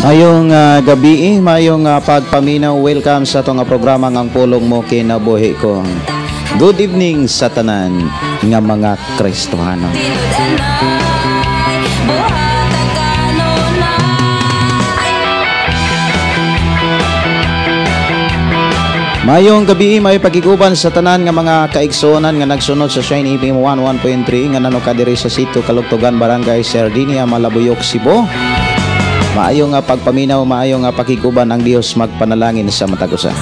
Mayong gabi, mayong pagpaminaw. Welcome sa itong programa ng pulong mo kinabuhi ko. Good evening sa tanan nga mga Kristohano. Mayong gabi, may pagiguban sa tanan nga mga kaigsunan nga nagsunod sa Shine FM 11.3 nga nanukadiri sa sitio Kalugtugan, Barangay Sardinia, Malabuyok, Cebu. Maayong pagpaminaw, maayong pakiguban ang Dios magpanalangin sa matag usa.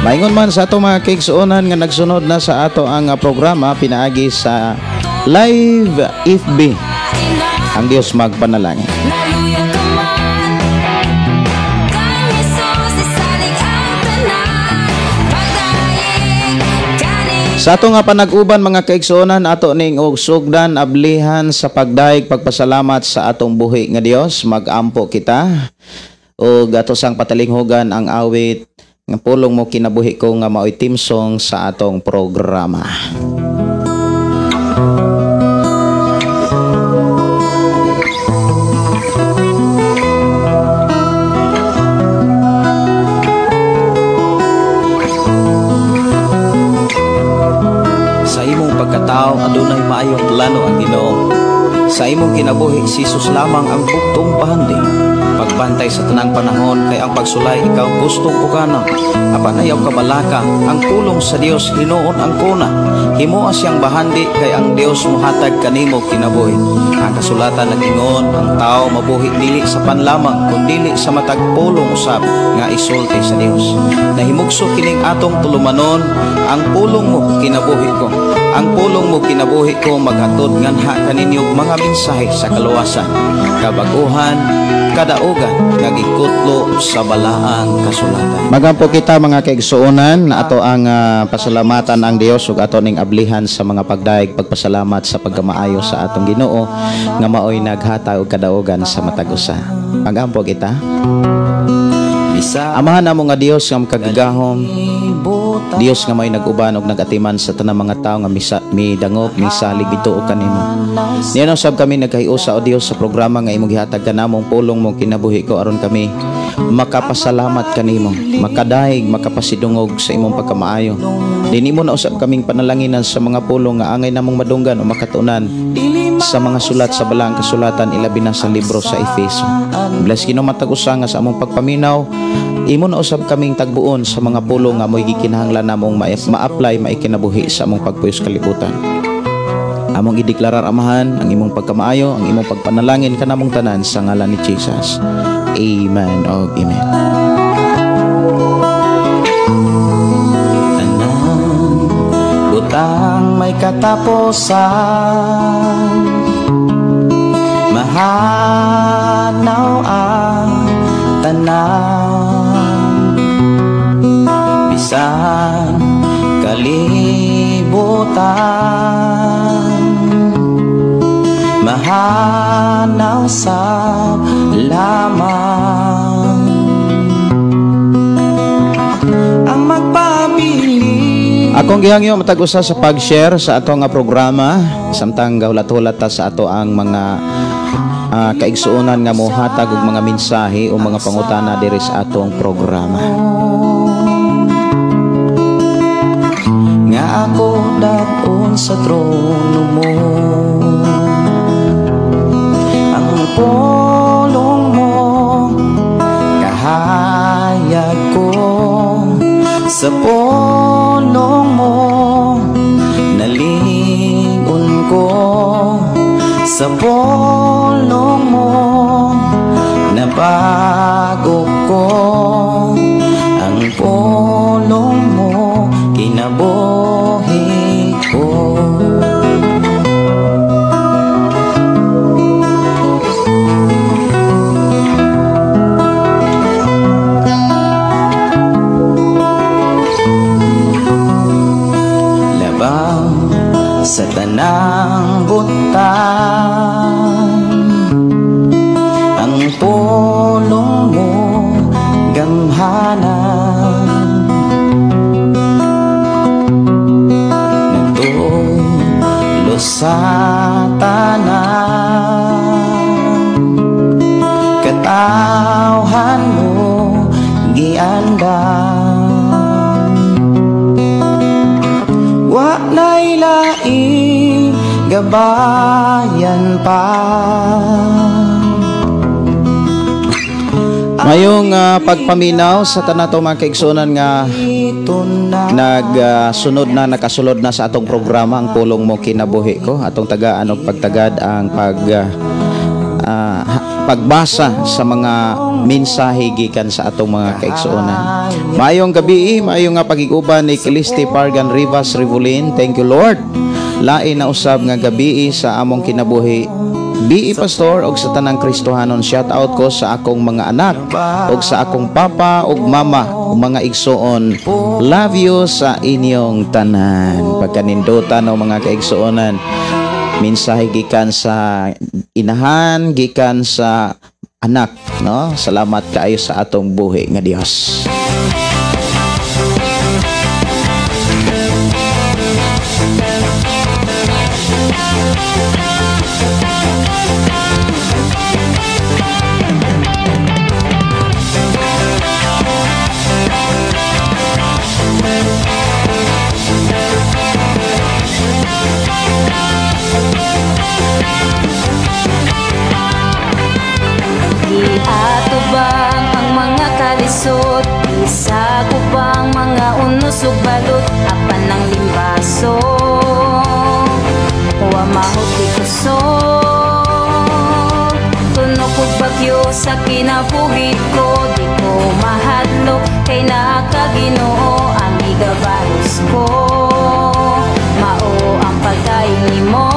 Maingon man sa ato mga kaigsuonan nga nagsunod na sa ato ang programa pinaagi sa live FB. Ang Dios magpanalangin. Sa ato nga panag-uban mga kaigsuonan, ato ning og sugdan ablihan sa pagdaig pagpasalamat sa atong buhi nga Dios. Mag-ampo kita ug ato sang patalinghogan ang awit nga pulong mo kinabuhi ko nga maoy team song sa atong programa. Pagkatao, adunay maayong plano ang Ginoo. Sa imong kinabuhi, si Jesus lamang ang bugtong pahandi. Pagbantay sa tanang panahon, kay ang pagsulay ikaw gustong pukana. Apan ayaw kabalaka, ang pulong sa Dios hinuon ang kuna. Himoa siyang bahandi, kay ang Dios muhatag kanimo kinabuhi. Ang kasulatan nagingon, ang tao mabuhi dili sa panlamang, kundili sa matag pulong usab nga isulti sa Dios. Nahimugso kining atong tulumanon, ang pulong mo kinabuhi ko. Ang pulong mo kinabuhi ko maghatod nganha kaninyog mga mensahe sa kaluwasan, kabaguhan, kadaugan nga gikutlo sa balaang kasulatan. Magampo kita mga kaigsuonan na ato ang pasalamatan ang Dios ug ato ning ablihan sa mga pagdaig pagpasalamat sa pagkamaayo sa atong Ginoo nga maoy naghata og kadaugan sa matag usa. Magampo kita. Amahan namo nga Dios nga makagagahom, Dios nga may nag-uban og nagatiman sa tanang mga tao nga midangop misalig bituo kanimo. Niano sab kami nagkahiusa o Dios sa programa nga imong gihatag kanamong pulong mo kinabuhi ko aron kami makapasalamat kanimo, makadaig, makapasidungog sa imong pagkamaayo. Dinhi mo na usab kaming panalanginan sa mga pulong nga angay namong madunggan o makatunan sa mga sulat sa balaang kasulatan ilabi na sa libro sa Efeso. Bless Ginoo matag usa nga sa among pagpaminaw. Imo na usab kaming tagbuon sa mga pulong nga mo'y gikinahanglan namong ma-apply maikinabuhi sa among pagpuyos kalibutan. Among ideklarar amahan ang imong pagkamaayo, ang imong pagpanalangin kanamong tanan sa ngalan ni Jesus. Amen o amen. Tanang butang may katapusan, mahanaw ang tanan, bisan kalibutan, mahanaw sa lamang ang magpabili. Akong gihangyo matag usa sa pag-share sa ato nga programa samtang gahulat-hulat ta sa ato ang mga kaigsuonan nga mohatag og mga mensahe o mga pangutana diri sa atong programa. Nga ako daon sa trono mo, ang pulong mo kahayag ko. Sa pulong mo nalingon ko, sa pulong mo nabago ko. Ang pulong mo kinabuhi ko. Labaw sa tanang butang, awhan mo giandam. Wa na'y laing gabayan pa. Mayong pagpaminaw sa tanato mga kaigsunan nga nagsunod na nakasulod na sa atong programa ang pulong mo kinabuhi ko atong tagaan og pagtagad ang pagbasa sa mga mensahe gikan sa atong mga kaigsunan. Mayong gabi, mayong nga pagiguban ni Kilisti Pargan Rivas Rivulin. Thank you Lord. Lain na usab nga gabi sa among kinabuhi. B.E. Pastor og sa tanang Kristohanon, shout out ko sa akong mga anak og sa akong papa og mama ug mga igsoon. Love you sa inyong tanan. Pagkanindutan o mga kaigsuonan, mensahe gikan sa inahan, gikan sa anak, no? Salamat kaayo sa atong buhi nga Dios. Iatubang ang mga kalisod, isa ko bang mga unos ug balot, apan ng limbaso wa mahuti kusog. Tunog ug bagyo sa kinabuhi ko, di ko mahadlok kay naa ka Ginoo ang igabalos ko. Mao ang pagkain nimo,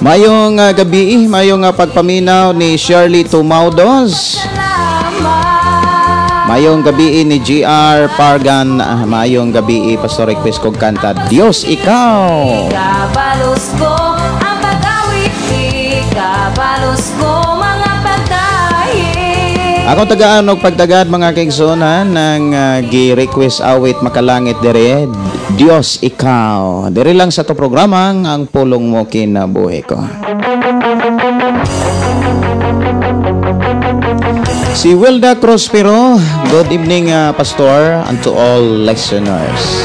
Mayong gabi, mayong pagpaminaw ni Shirley Tumaudos. Mayong gabi ni GR Pargan. Mayong gabi Pastor request kong kanta Dios Ikaw. Ikabalos ko ang pag-awit, ikabalos ko mga pagkain. Ako tagaan og pagtagad mga kaigsunan ng gi-request awit makalangit dire Dios Ikaw. Dire lang sa to programang ang pulong mo kinabuhi ko. Si Wilda Prospero, good evening Pastor and to all listeners.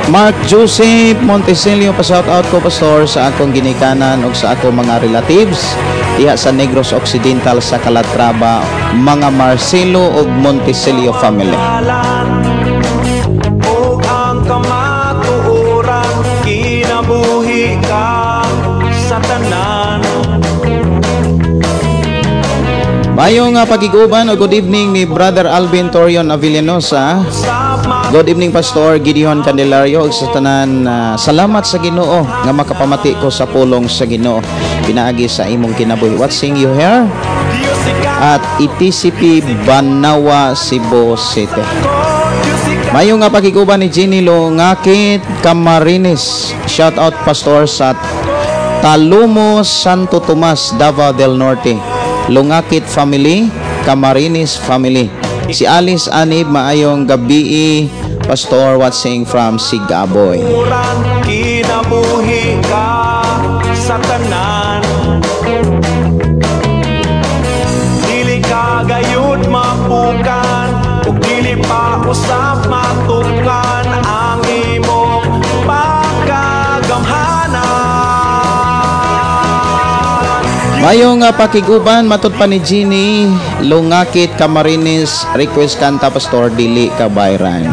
Mark Joseph Montesilio, pa-shout out ko Pastor sa akong ginikanan ug sa akong mga relatives diha sa Negros Occidental sa Calatrava, mga Marcelo ug Montesilio family. Kinabuhi ka sa tanan. Mayong pagiguban o good evening ni Brother Alvin Torion Avillanosa. Good evening Pastor Gideon Candelario ug sa tanan. Salamat sa Ginoo nga makapamati ko sa pulong sa Ginoo pinaagi sa imong kinabuhi. What sing you here? At ITCP Banawa, Cebu City. Mayong pagiguban ni Jenny Lungakit Camarines. Shout out Pastor sa Talumo, Santo Tomas, Davao del Norte. Lungakit family, Camarines family. Si Alice Anib, maayong gabi Pastor watching from Sigaboy. Kinabuhi ka sa tanan. Dili ka gayud mapukan ug dili pa usab matukan ang imong pagkagamhanan. Mayong pakiguban matud pa ni Jenny Lungakit Camarines, request kanta Pastor dili ka bayran.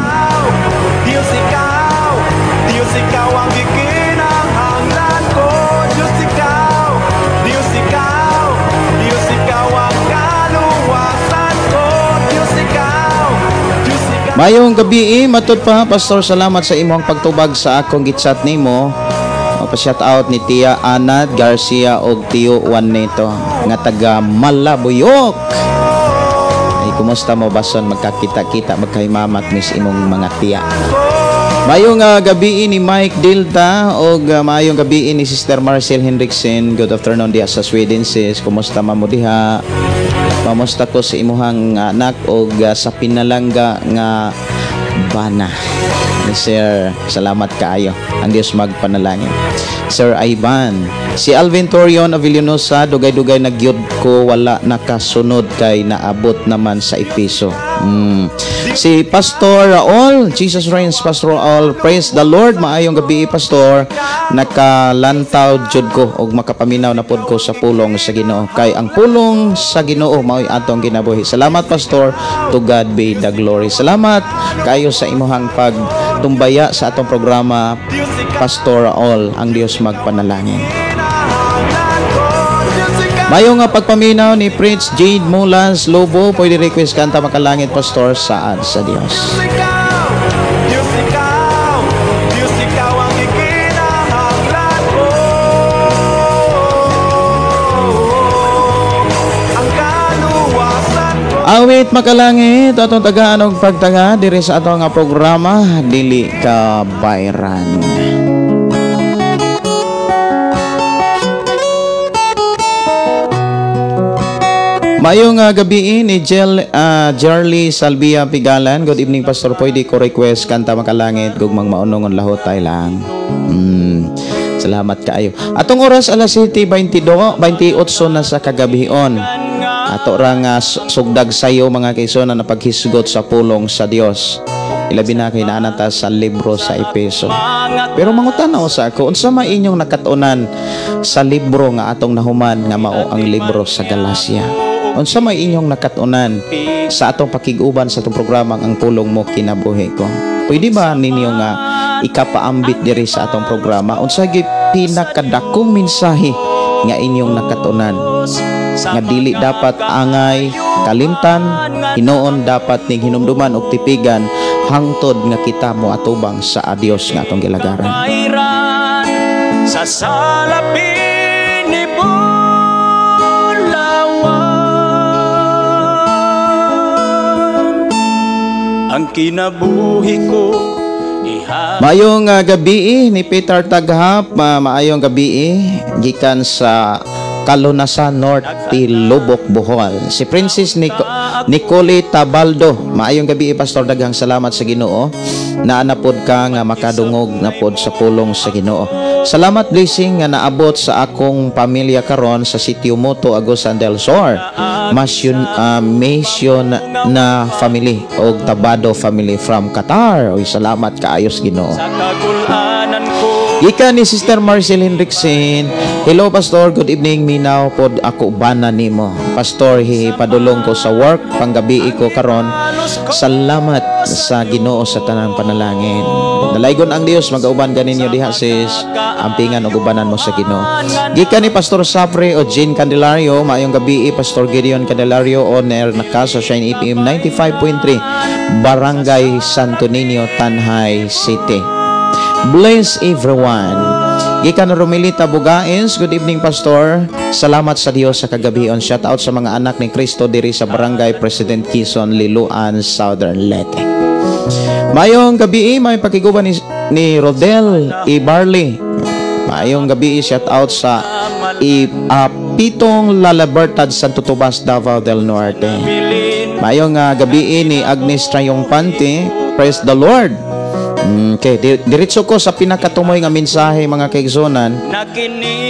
Diyos ikaw ang gikinahanglan ko. Diyos ikaw ang kaluwasan ko. Diyos ikaw. Mayong gabi matud pa Pastor, salamat sa imong pagtubag sa akong gitsat nimo. Pa-shout out ni Tia Anad Garcia og Tio Juanito nga taga Malabuyok. Ay kumusta mo bason magkakita-kita magkahimamat mis imong mga tiya. Mayong gabi ni Mike Dilta og mayong gabi ni Sister Marcel Hendrickson. Good afternoon diha sa Sweden sis. Kumusta mo diha? Kamusta ko sa imuhang anak og sa pinalangga nga bana. Sir, salamat kaayo. Ang Diyos magpanalangin. Sir Ivan, Si Alvin Torion Avillanosa, dugay-dugay nagyod ko, wala nakasunod kay naabot naman sa Episo. Si Pastor Raul, Jesus Reigns, Pastor Raul, praise the Lord. Maayong gabi, Pastor. Nakalantaw jud ko og makapaminaw na pod ko sa pulong sa Ginoo. Kay ang pulong sa Ginoo mao'y atong ginabuhi. Salamat, Pastor. To God be the glory. Salamat kayo sa imuhang pagtumbaya sa atong programa, Pastor Raul. Ang Dios magpanalangin. Mayo nga pagpaminaw ni Prince Jade Mulas Lobo, pwede request kanta makalangit, Pastor, saad sa Dios. Diyos ikaw ang ikinahanglan ko. Ang kaluwasan ko. Awit makalangit atong tagaan og pagtaga diri sa atong nga programa, Dili Ka Bayran. Mayong gabi ni Jarly Salvia Pigalan. Good evening, Pastor. Pwede ko request kanta makalangit gugmang maunong lahot tay lang. Salamat kaayo. Atong oras alas 7:28 na sa kagabion. Ato ra nga sugdag sayo mga kaisonan na paghisgot sa pulong sa Dios. Ilabi na kay naanata sa libro sa Epeso. Pero mangutanaw sa ako, unsa may inyong nakatunan sa libro nga atong nahuman nga mao ang libro sa Galacia? Unsa may inyong nakatunan sa atong pakiguban sa atong programa ang pulong mo kinabuhi ko? Pwede ba ninyo nga ikapaambit diri sa atong programa? Unsa gyud pinakadakong mensahe nga inyong nakatunan? Nga dili dapat angay, kalimtan, hinuon dapat ning hinumduman og tipigan hangtod nga kita mo atubang sa adios nga atong gilagaran. Sa salapin ni ang kinabuhi ko Maayong gabi ni Peter Taghap, maayong gabi gikan sa Kalunasan North, Lubok, Bohol. Si Princess Nicole Tabaldo, maayong gabi, Pastor. Daghang salamat sa Ginoo. Naanapod ka nga makadungog na pod sa pulong sa Ginoo. Salamat, blessing nga naabot sa akong pamilya karon sa Sitio Moto, Agusan del Sur. Mission na family o Tabado family from Qatar. Oy, salamat kaayos Ginoo. sa kagulanan ko. Ika ni Sister Marcel Henriksen. Hello, Pastor. Good evening. Minaw pod ako bana nimo. Pastor, hipadulong ko sa work panggabi ko karon. Salamat sa Ginoo sa tanang panalangin. Dalaygon ang Dios magauban ganinyo diha sis. Ampingan og ubanan mo sa Ginoo. Gikan ni Pastor Safre o Jean Candelario, maayong gabi, Pastor Gideon Candelario on air naka sa Shine FM 95.3, Barangay Santo Niño, Tanhay City. Bless everyone. Gikan Romelita Bugaes, good evening, Pastor. Salamat sa Dios sa kagabion. Shout out sa mga anak ni Cristo diri sa Barangay President Quezon, Liloan, Southern Leyte. Mayong gabi, may pakiguban ni Rodel Barley. Mayong gabi, shout out sa Pitong Lalabertad, Santo Tomas, Davao del Norte. Mayong gabi ni Agnes Trayong Pante. Praise the Lord. Okay, diretso ko sa pinakatumoy nga mensahe mga kaigsonan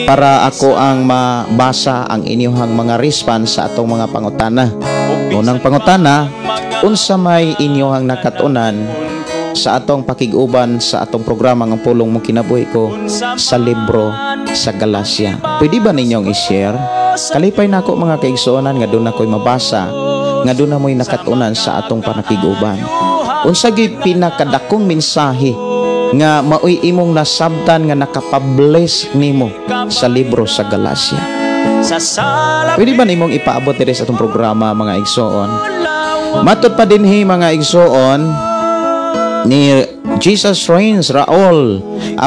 para ako ang mabasa ang inyong mga response sa atong mga pangutana. Unang pangutana, unsa may inyong nakatunan sa atong pakiguban sa atong programa ng pulong mong kinabuhi ko sa libro sa Galacia? Pwede ba ninyong i-share? Kalipay na ako mga kaigsonan nga doon ako'y mabasa, nga doon na mo'y nakatunan sa atong panakiguban. Unsa gyud pinakadakong mensahe nga maoy imong nasabtan nga nakapabless nimo sa libro sa Galacia? Pwede ba nimong ipaabot diri sa atong programa mga igsoon? Matod pa dinhi mga igsoon ni Jesus Reigns Raul,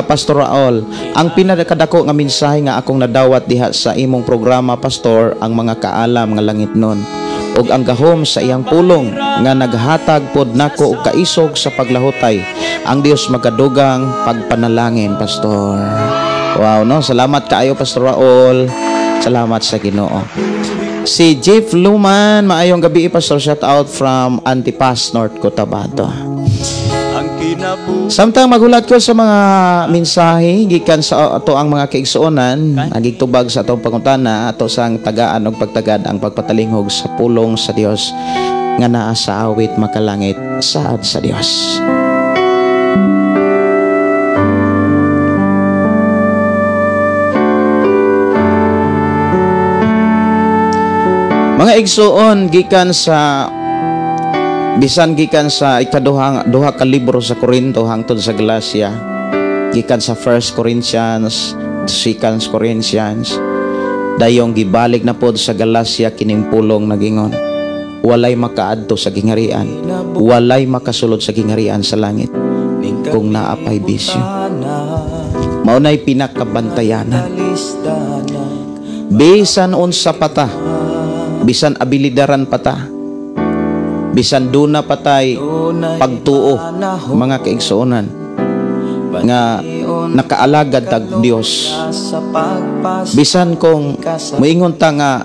Pastor Raul, ang pinakadako nga mensahe nga akong nadawat diha sa imong programa, Pastor, ang mga kaalam nga langit nun ug ang gahom sa iyang pulong nga naghatag pod nako og kaisog sa paglahutay. Ang Dios magadugang pagpanalangin, Pastor. Wow, no? Salamat kaayo, Pastor Raul. Salamat sa Ginoo. Si Jeff Luman, maayong gabi, Pastor. Shout out from Antipas, North Cotabato. Samtang magulat ko sa mga mensahe gikan sa ato ang mga kaigsuonan, nagigtubag sa atong pangutana ato sang tagaan og pagtagad ang pagpatalinghog sa pulong sa Dios nga naa sa awit makalangit saad sa Dios. Mga igsuon gikan sa bisan gikan sa duha ka libro sa Korinto hangtod sa Galacia, gikan sa 1 Corinthians, 2 Corinthians, dayong gibalik na pod sa Galacia kining pulong nagingon, walay makaadto sa gingharian, walay makasulod sa gingharian sa langit kung naapay bisyo. Maunay pinakabantayanan. Bisan unsa pata, bisan abilidaran pata, bisan duna patay pagtuo mga kaigsuonan nga nakaalagad tag Dios, bisan kung moingon ta nga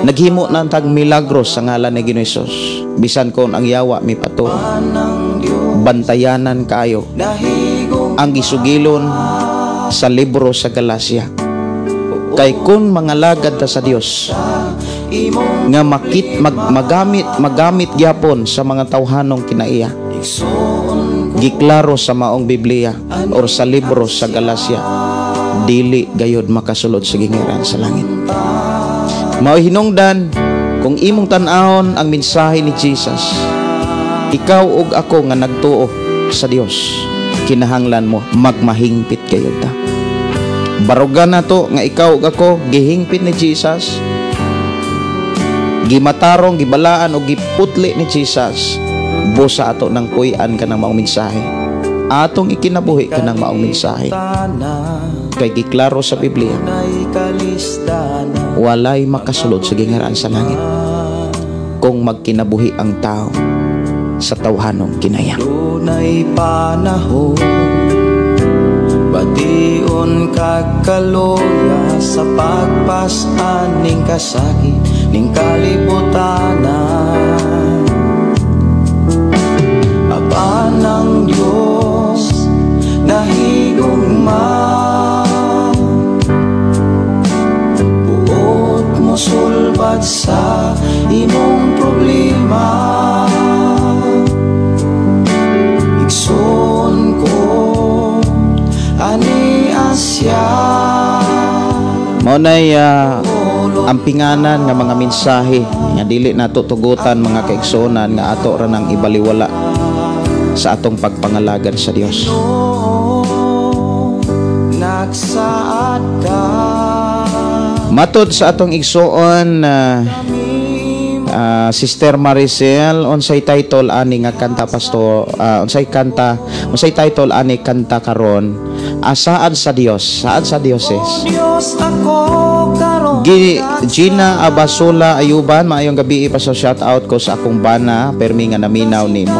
naghimo na tag milagros sa ngalan ni Ginoong Hesus, bisan kung ang yawa mi pato, bantayanan kayo ang gisugilon sa libro sa Galacia. Kay kung mangalagad ta sa Dios nga magamit gyapon sa mga tawhanong kinaiya, giklaro sa maong Biblia or sa libro sa Galacia, dili gayud makasulod sa gingharian sa langit. Mao hinungdan kung imong tan-ahon ang mensahe ni Jesus, ikaw ug ako nga nagtuo sa Dios, kinahanglan mo magmahingpit gayud ta. Barugan na to nga ikaw ug ako gihingpit ni Jesus, gimatarong, gibalaan o giputli ni Jesus, busa ato ng puy-an ka ng maong mensahe, atong ikinabuhi ka ng maong mensahe. Kay giklaro sa Biblia, walay makasulod sa gingharian sa langit kung magkinabuhi ang tao sa tawhanong kinaya. Dunay panahon, bation kagkaloya sa pagpasan ning kasakit ning kalibutanan. Apan ng Diyos nahigugma, buot mo sulbad sa imong problema. Igsoon ko ani asya. Maunay ampinganan nga mga mensahe nga dili nato tugutan mga kaigsuonan nga ato ra nang ibaliwala sa atong pagpangalagad sa Dios. Nagsaad ka Matod sa atong igsuon Sister Maricel, unsay title ani nga kanta pastor, unsay title ani kanta karon, saad sa Dios, saad sa Dioses. Gina Abasula Ayuban, maayong gabi pa so shout out ko sa akong bana permi nga naminaw nimo.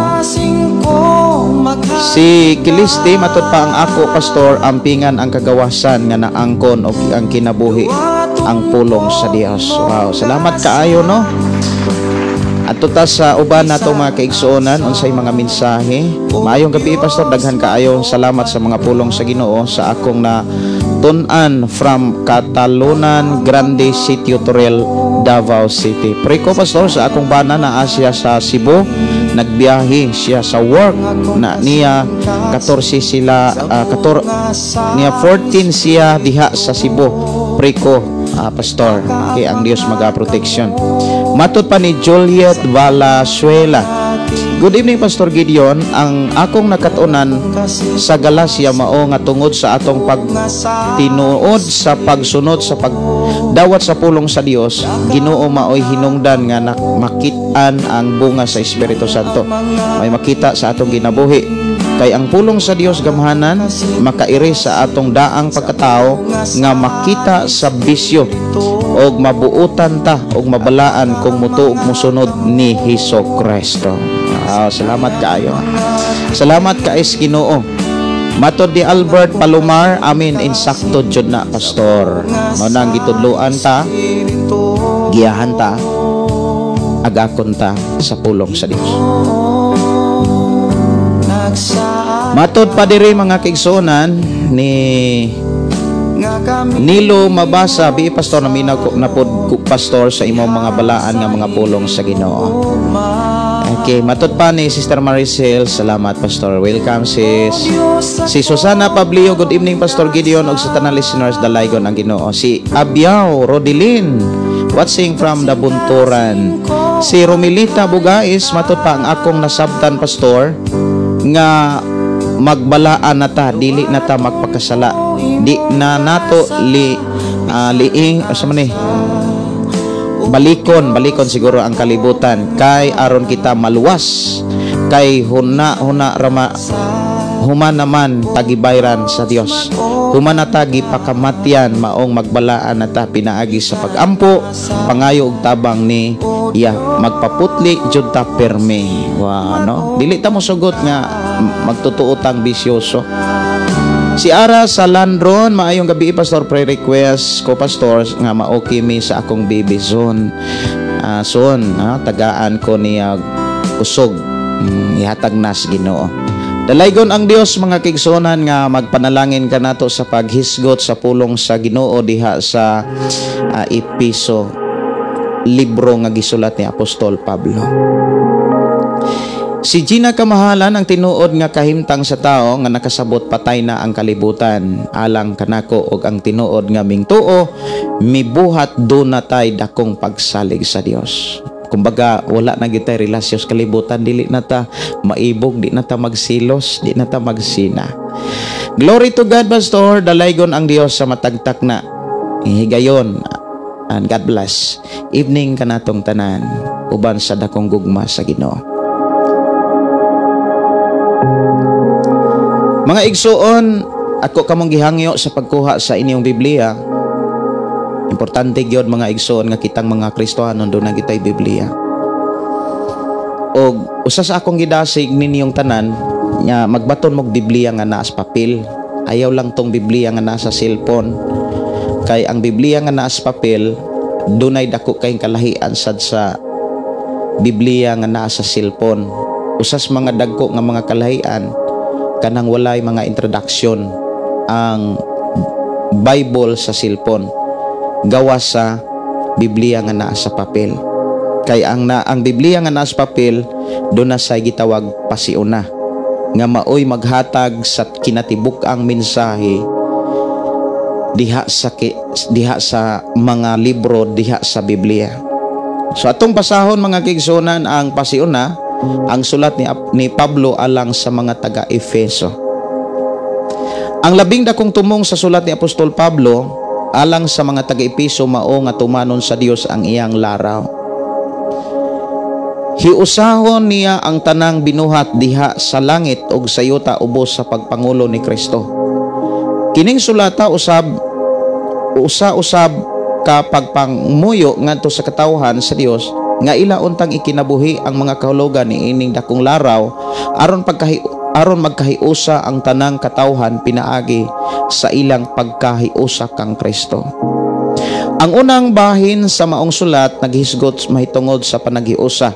Si Kilisti, matod pa ang ako pastor, ampingan ang kagawasan nga naangkon og ang kinabuhi ang pulong sa Dios. Wow, salamat kaayo no. At ta sa uban nato mga kaigsuonan unsay mga mensahe. Maayong gabi pastor, daghan kaayo salamat sa mga pulong sa Ginoo sa akong na tun-an from Catalonan Grande Sitio Torrel, Davao City. Pray ko pastor sa akong bana na Asia sa Cebu, nagbiyahe siya sa work na niya 14 sila 14 siya diha sa Cebu. Pray ko pastor kay ang Dios magaproteksyon. Matod pa ni Juliet Valenzuela. Good evening Pastor Gideon, ang akong nakatunan sa Galacia mao nga tungod sa atong pagtinuod sa pagsunod sa pagdawat sa pulong sa Dios, Ginoo maoy hinungdan nga makit-an ang bunga sa Espiritu Santo. May makita sa atong ginabuhi. Kay ang pulong sa Dios gamhanan makairi sa atong daang pagkatao nga makita sa bisyo og mabuutan ta og mabalaan kung mutuog musunod ni Hesukristo. Salamat kaayo. Salamat kaayos Ginoo. Matod ni Albert Palomar, amin insakto jud na pastor. Mao nang gitudloan ta, giyahan ta, agakon ta sa pulong sa Dios. Nagsaad Matod pa diri mga kaigsuonan ni Nilo Mabasa, bi pastor na minaw na pod pastor sa imong mga balaan nga mga pulong sa Ginoo. Okay, matod pa ni Sister Maricel. Salamat, Pastor. Welcome, sis. Si Susana Pablio, good evening, Pastor Gideon, og sa tanang listeners, dalaygon ang Ginoo. Si Abiao Rodilin, watching from the Bunturan. Si Romilita Bugais, matod pa ang akong nasabtan, Pastor, nga magbalaan na ta, dili na ta magpakasala. Di na nato liing, balikon siguro ang kalibutan kay aron kita maluwas kay huna human naman tagibayran sa Dios, human na tagi pakamatyan maong magbalaan na ta pinaagi sa pagampo pangayo og tabang ni iya magpaputli jud ta perme. Wow, no, dili ta mo sugot nga magtutuotang bisyoso. Si Ara Salandron, maayong gabi, Pastor. Prayer request ko, Pastor, nga ma-okay mi sa akong baby Zon. Tagaan ko niya usog. Ihatag nas Ginoo. Dalaygon ang Dios mga kaigsuonan nga magpanalangin ka nato sa paghisgot sa pulong sa Ginoo diha sa Episo, libro nga gisulat ni Apostol Pablo. Si Gina Kamahalan ang tinuod nga kahimtang sa tao nga nakasabot patay na ang kalibutan alang kanako og ang tinuod nga mingtuo mibuhat do natay dakong pagsalig sa Dios. Kumbaga wala na gitay relasyon sa kalibutan, dili na ta maibog, di na ta magsilos, di na ta magsina. Glory to God, Pastor. Dalaygon ang Dios sa matagtak na higayon. And God bless. Evening kanatong tanan uban sa dakong gugma sa Ginoo. Mga igsuon, ako kamong gihangyo sa pagkuha sa inyong Biblia. Importante gyud mga igsuon nga kitang mga Kristohanon do na kitay Biblia. Og usa sa akong gidasig ninyong tanan nga magbaton mog Biblia nga naa sa papel. Ayaw lang tong Biblia nga naa sa cellphone. Kay ang Biblia nga naa sa papel dunay dako kayong kalahian sad sa Biblia nga naa sa cellphone. Usas mga dagko nga mga kalahian kanang walay mga introduction ang Bible sa cellphone gawas sa Biblia nga naa sa papel. Kay ang Biblia nga naa sa papel do na say gitawag pasiuna nga maoy maghatag sa kinatibuk-ang mensahe diha sa mga libro diha sa Biblia. So atong basahon mga kaigsuonan ang pasiuna, ang sulat ni Pablo alang sa mga taga-Efeso. Ang labing dakong tumong sa sulat ni Apostol Pablo alang sa mga taga-Efeso mao nga tumanon sa Dios ang iyang laraw. Hiusahon niya ang tanang binuhat diha sa langit ug sa yuta ubos sa pagpangulo ni Kristo. Kining sulata usab ka pagpangmuyo ngadto sa katawhan sa Dios nga ila untang ikinabuhi ang mga kahulugan ni ining dakong laraw aron magkahiusa ang tanang katawhan pinaagi sa ilang pagkahiusa kang Kristo. Ang unang bahin sa maong sulat naghisgot mahitungod sa panaghiusa.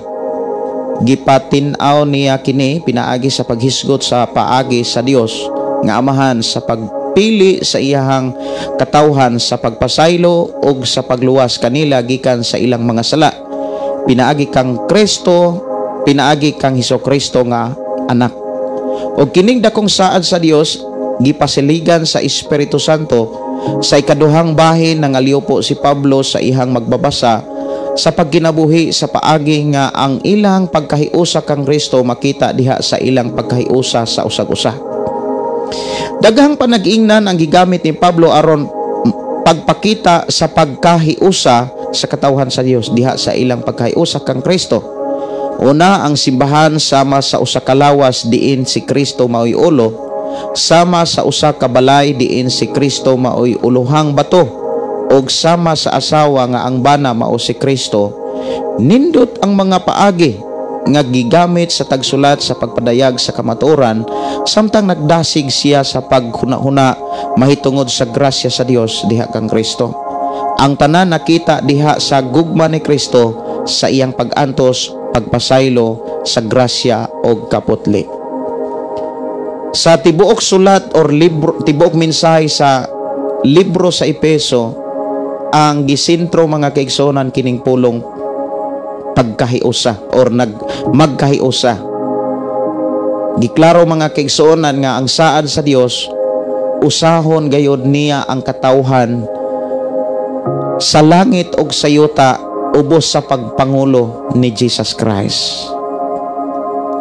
Gipatin-aw niya kini pinaagi sa paghisgot sa paagi sa Dios nga Amahan sa pagpili sa iyahang katawhan sa pagpasaylo ug sa pagluwas kanila gikan sa ilang mga sala. Pinaagi kang Hesukristo nga anak. O kining dakong saad sa Dios gipasiligan sa Espiritu Santo sa ikaduhang bahin nangaliupo si Pablo sa ihang magbabasa sa pagkinabuhi sa paagi nga ang ilang pagkahiusa kang Kristo makita diha sa ilang pagkahiusa sa usag-usa. Daghang panag-ingnan ang gigamit ni Pablo aron pagpakita sa pagkahiusa sa katawhan sa Dios diha sa ilang pagkahiusa kang Kristo. Una, ang simbahan sama sa usa ka lawas diin si Kristo maoy ulo, sama sa usa ka balay diin si Kristo maoy ulohang bato, ug sama sa asawa nga ang bana mao si Kristo. Nindot ang mga paagi nga gigamit sa tagsulat sa pagpadayag sa kamatuoran samtang nagdasig siya sa paghuna-huna mahitungod sa grasya sa Dios diha kang Kristo. Ang tanan nakita diha sa gugma ni Kristo sa iyang pag-antos, pagpasaylo sa grasya o kaputli. Sa tibuok sulat or libro, tibuok mensahe sa libro sa Epeso, ang gisentro mga kaigsuonan kining pulong pagkahiusa or magkahiusa. Giklaro mga kaigsuonan nga ang saad sa Dios usahon gayud niya ang katawhan sa langit ug sa yuta ubos sa pagpangulo ni Jesus Christ.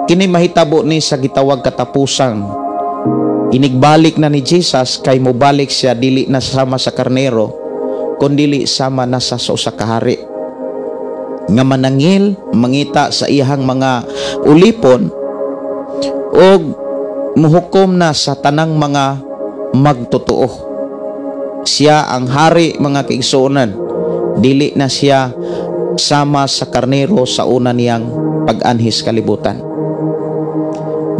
Kini mahitabo ni sa gitawag katapusang inigbalik na ni Jesus kay mobalik siya dili na sama sa karnero kundili sama na sa usa ka hari nga manangil mangita sa iyang mga ulipon ug muhukom na sa tanang mga magtotoo. Siya ang hari mga kaigsuonan, dili na siya sama sa karnero sa una niyang pag-anhis kalibutan.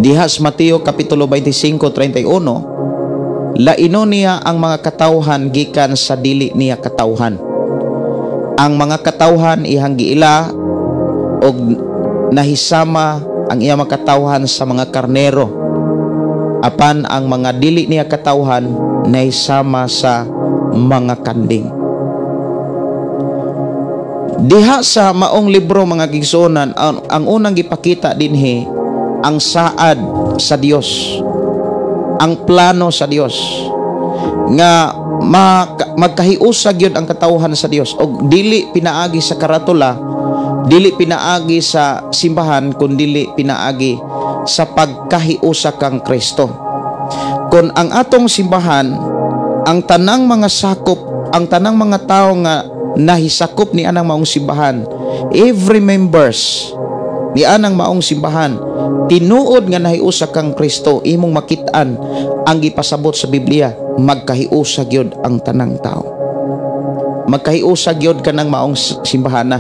Diha sa Mateo kapitulo 25:31, laino niya ang mga katawhan gikan sa dili niya katawhan. Ang mga katawhan ihang giila og nahisama ang iya mga katawhan sa mga karnero, apan ang mga dili niya katawhan nahisama sa mga kanding. Diha sa maong libro mga kaigsuonan, ang unang gipakita dinhi ang saad sa Dios, ang plano sa Dios nga magkahiusag yun ang katawhan sa Dios og dili pinaagi sa karatula, dili pinaagi sa simbahan, kundi pinaagi sa pagkahiusa kang Kristo. Kung ang atong simbahan, ang tanang mga sakop, ang tanang mga tao nga nahisakop ni anang maong simbahan, every members ni anang maong simbahan, tinuod nga nahiusa kang Kristo, imong makitaan ang gipasabot sa Biblia, magkahiusag yun ang tanang tao. Magkahiusag yun ka ng maong simbahan na.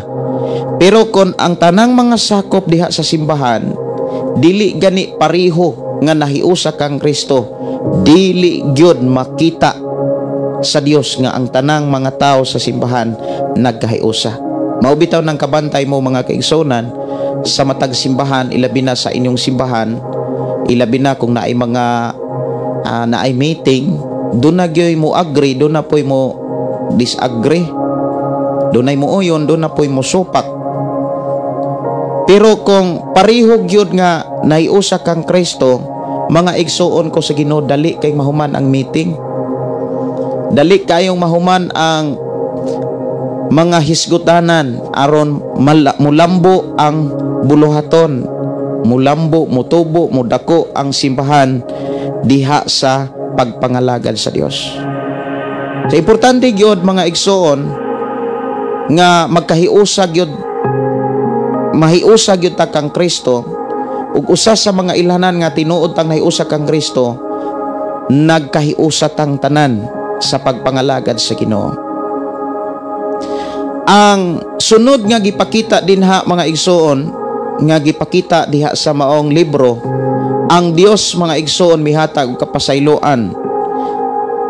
Pero kung ang tanang mga sakop diha sa simbahan, dili gani pariho nga nahiusa kang Kristo, dili gyud makita sa Dios nga ang tanang mga tao sa simbahan nagkahiusa. Maubitaw ng kabantay mo mga kaigsuonan sa matag simbahan, ilabi na sa inyong simbahan, ilabi na kung naay mga naay meeting, doon na gyoy mo agree, doon na po'y mo disagree, doon ay mo uyon, doon na po'y mo supak. Pero kung parihog yun nga naiusa kang Kristo, mga igsuon ko sa Ginoo, dali kay mahuman ang meeting, dali kayong mahuman ang mga hisgutanan aron mulambo ang buluhaton, mulambo, mutubo, mudako ang simbahan diha sa pagpangalagad sa Dios. So importante gyud mga igsuon nga magkahiusag gyud, mahiusag gyud ta kang Kristo, ug usa sa mga ilhanan nga tinuod tang nahiusa kang Kristo, nagkahiusa tang tanan sa pagpangalagad sa Ginoo. Ang sunod nga gipakita dinha mga igsuon, nga gipakita diha sa maong libro, ang Dios mga igsuon mihatag og kapasayloan,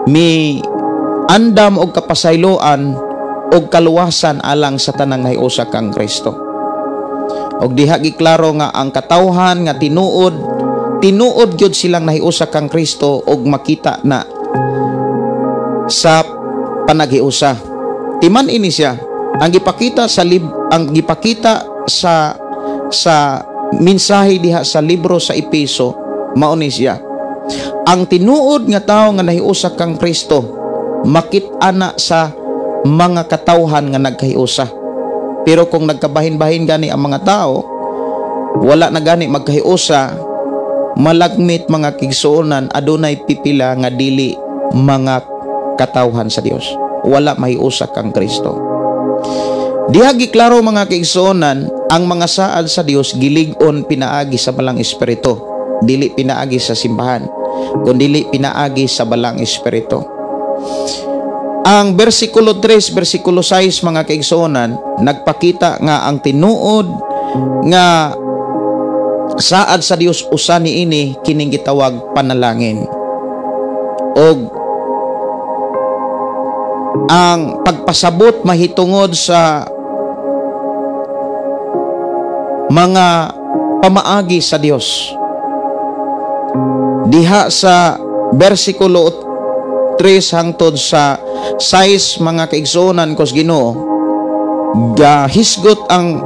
mi andam og kapasayloan og kaluwasan alang sa tanang nahiusa kang Kristo. Og diha giklaro nga ang katawhan nga tinuod gyud silang nahiusa kang Kristo og makita na sa panaghiusa. Timan ini siya ang gipakita sa mensahe diha sa libro sa Epeso, mao ni siya. Ang tinuod nga tawo nga nahiusa kang Kristo, makit-ana sa mga katawhan nga nagkahiusa. Pero kung nagkabahin-bahin gani ang mga tao, wala na gani magkahiusa, malagmit mga kigsuonan, adunay pipila nga dili mga katawhan sa Dios. Wala mahiusa kang Kristo. Diha giklaro mga kaigsuonan, ang mga saad sa Dios gilig-on pinaagi sa balang espiritu, dili pinaagi sa simbahan, kundi pinaagi sa balang espiritu. Ang versikulo 3, versikulo 6 mga kaigsuonan, nagpakita nga ang tinuod nga saad sa Dios usa niini kining gitawag panalangin. Og ang pagpasabot mahitungod sa mga pamaagi sa Dios. diha sa bersikulo 3 hangtod sa 6 mga kaigsuonan kos Ginoo, gahisgot ang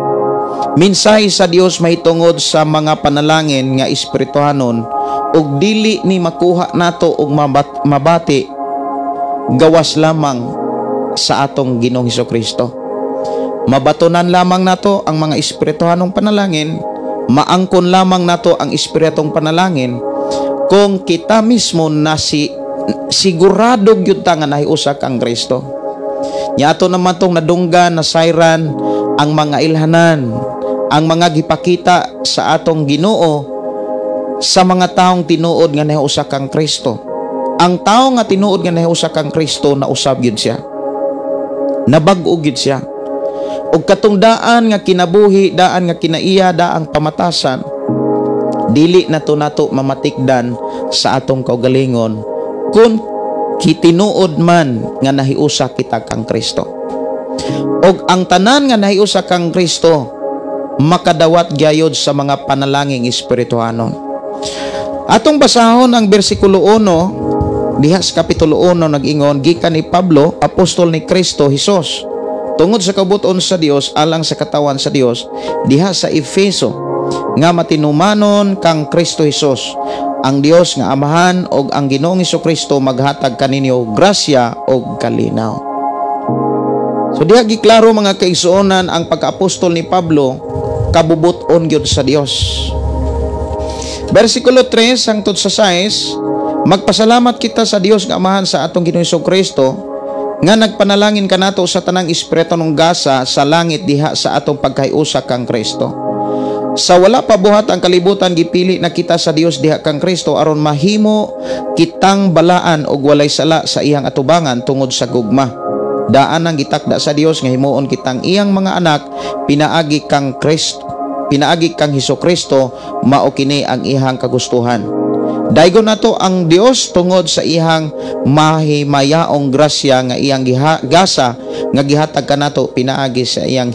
mensahe sa Dios mahitungod sa mga panalangin nga espirituhanon ug dili ni makuha nato og mabati gawas lamang sa atong Ginoong Hesukristo. Mabatunan lamang nato ang mga espirituhanong panalangin, maangkon lamang nato ang espiritong panalangin kung kita mismo na sigurado gyud ta nga nahiusa kang Kristo. Nya ato naman tong nadunggan na sayran ang mga ilhanan, ang mga gipakita sa atong Ginoo sa mga taong tinuod nga nahiusa kang Kristo. Ang tao nga tinuod nga nahiusa kang Kristo, nausab gyud siya, nabag-o gyud siya, ug katong daan nga kinabuhi, daan nga kinaiya, daang pamatasan, dili nato mamatikdan sa atong kaugalingon kung kitinuod man nga nahiusa kita kang Kristo. Og ang tanan nga nahiusa kang Kristo makadawat gyayod sa mga panalangin espirituhanon. Atong basahon ang bersikulo 1 diha sa kapitulo 1, nag-ingon, gikan ni Pablo, apostol ni Kristo Hesus, tungod sa kabuton sa Dios alang sa katawan sa Dios, diha sa Efeso, nga matinumanon kang Kristo Hesus, ang Dios nga Amahan og ang Ginoong Hesukristo maghatag kaninyo grasya og kalinaw. So diha giklaro mga kaigsuonan ang pagka-apostol ni Pablo kabubuton gyud sa Dios. Bersikulo 3 hangtod sa 6, magpasalamat kita sa Dios nga Amahan sa atong Ginoong Hesukristo nga nagpanalangin kanato sa tanang espiritu ng gasa sa langit diha sa atong pagkayusa kang Kristo. Sa wala pa buhat ang kalibutan, gipili na kita sa Dios diha kang Kristo aron mahimo kitang balaan og walay sala sa iyang atubangan tungod sa gugma. Daan ang gitakda sa Dios nga himuon kitang iyang mga anak, pinaagi kang Hesukristo, mao kini ang iyang kagustuhan. Daygon nato ang Dios tungod sa iyang mahimayaong grasya nga iyang gasa nga gihatag kanato pinaagi sa iyang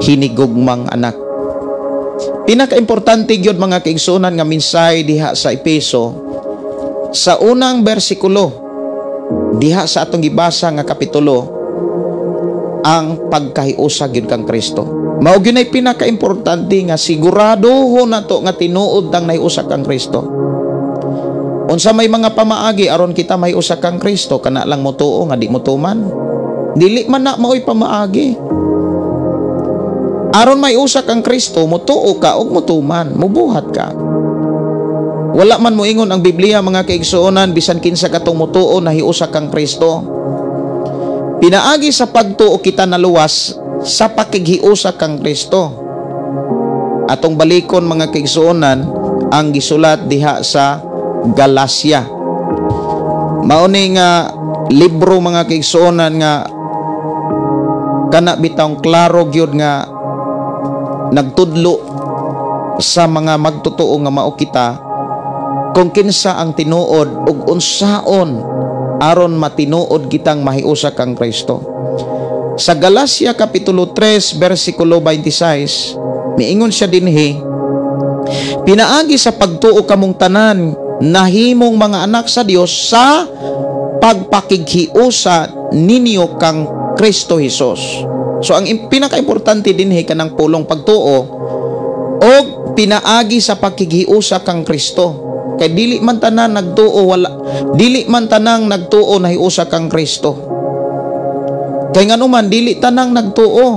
hinigugmang anak. Pinaka-importante gyud mga kaigsuonan nga mensahe diha sa Efeso sa unang bersikulo diha sa atong gibasa nga kapitulo, ang pagkahiusa gyud kang Kristo. Mao gyud ay pinaka-importante nga siguraduhon nato nga tinuod tang nahiusa kang Kristo. Unsa may mga pamaagi aron kita mahiusa kang Kristo, kana lang mo tuo nga di mo tuman, dili man na maoy pamaagi. Aron mahiusa kang Kristo, mo tuo ka og mo tuman, mubuhat ka. Wala man mo ingon ang Biblia mga kaigsuonan bisan kinsa katong mo tuo nahiusa kang Kristo. Pinaagi sa pagtuo kita naluwas sa pakighiusa kang Kristo. Atong balikon mga kaigsuonan ang gisulat diha sa Galacia. Mao ni nga libro mga kaigsuonan nga kana bitawng klaro gyud nga nagtudlo sa mga magtotoo nga mao kita kung kinsa ang tinuod ug unsaon aron matinuod kitang mahiusa kang Kristo. Sa Galacia kapitulo 3 bersikulo 26, miingon siya dinhi, pinaagi sa pagtuo kamong tanan nahimong mga anak sa Dios sa pagpakighiusa ninyo kang Kristo Hesus. So ang pinaka-importante dinhi kanang pulong pagtuo o pinaagi sa pagkighiusa kang Kristo. Kay dili man tanan nagtuo dili man tanang nagtuo nahiusa kang Kristo. Kay nganuman dili tanang nagtuo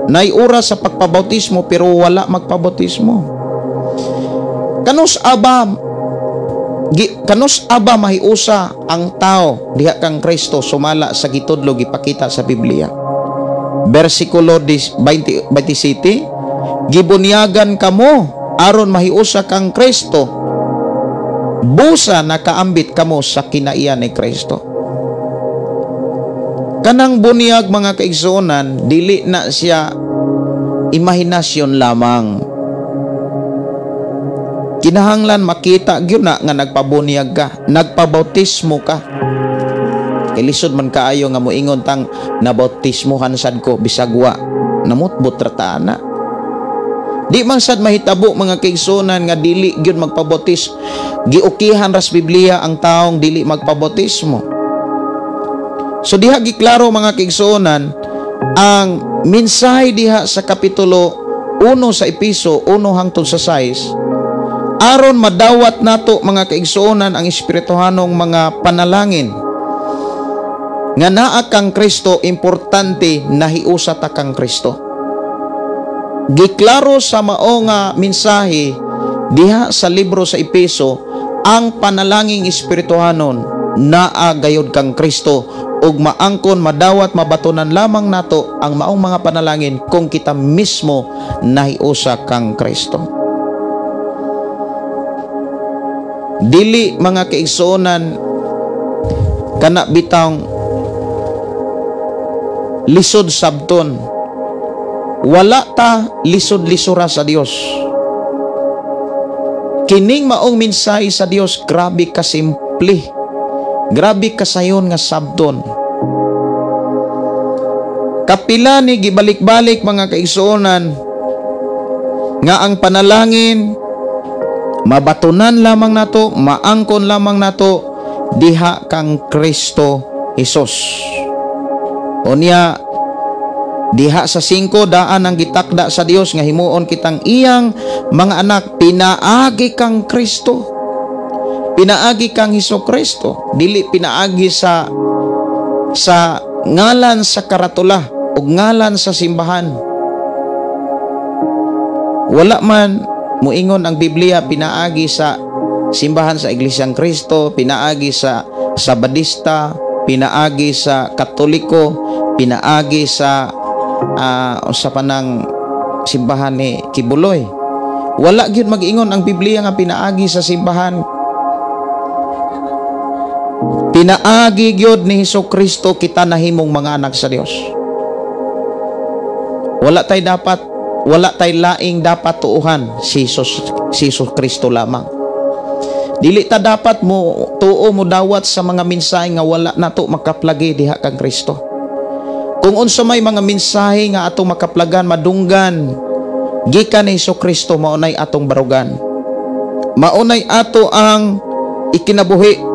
nay oras sa pagpabautismo pero wala magpabautismo. Kanus aba mahiusa ang tao diha kang Kristo sumala sa gitudlo gipakita sa Biblia. Bersikulo 27, gibunyagan kamo aron mahiusa kang Kristo, busa nakaambit kamo sa kinaiyan ni Kristo. Kanang bunyag mga kaigsuonan, dili na siya imahinasyon lamang. Kinahanglan makita gyud na nga nagpabunyag ka, nagpabautismo ka. Kay lisod man kaayo nga moingon tang nabautismohan sad ko bisag wa namutbot ratana. Di man sad mahitabo mga kaigsunan nga dili gyud magpabotis. Giukihan ras Biblia ang taong dili magpabotismo. So diha giklaro mga kaigsunan ang mensahe diha sa kapitulo 1 sa Epeso 1 hangtod sa 6 aron madawat nato mga kaigsunan ang espirituhanong mga panalangin nga naa kang Kristo, importante na hiusa ta kang Kristo. Giklaro sa mao nga mensahe diha sa libro sa Epeso ang panalangin espirituhanon naa gayud kang Kristo ug maangkon madawat mabatunan lamang nato ang maong mga panalangin kung kita mismo nahiusa kang Kristo. Dili mga kaigsuonan kana bitang lisod sabton, wala ta lisod-lisura sa Dios. Kining maong mensahe sa Dios grabe ka simple, grabe ka sayon nga sabton. Kapila ni gibalik-balik mga kaigsuonan nga ang panalangin mabatunan lamang nato, maangkon lamang nato diha kang Kristo Hesus. Unya diha sa 5 daan ang gitakda sa Dios nga himuon kitang iyang mga anak, pinaagi kang Kristo. Pinaagi kang Hesukristo, dili pinaagi sa ngalan sa karatula o ngalan sa simbahan. Wala man muingon ang Biblia pinaagi sa simbahan sa Iglesyang Kristo, pinaagi sa Sabadista, pinaagi sa Katoliko, pinaagi sa panang simbahan ni Kibuloy. Wala gyud mag-ingon ang Biblia nga pinaagi sa simbahan. Pinaagi gyud ni Hesukristo kita nahimong mga anak sa Dios. Wala tay laing dapat tuuhan si Jesus Kristo lamang. Dili ta dapat mo tuo mo dawat sa mga mensahe nga wala nato makaplagi diha kang Kristo. Kung unsa may mga mensahe nga atong makaplagan madunggan gikan ni Hesukristo, maunay atong barugan. Maunay ato ang ikinabuhi.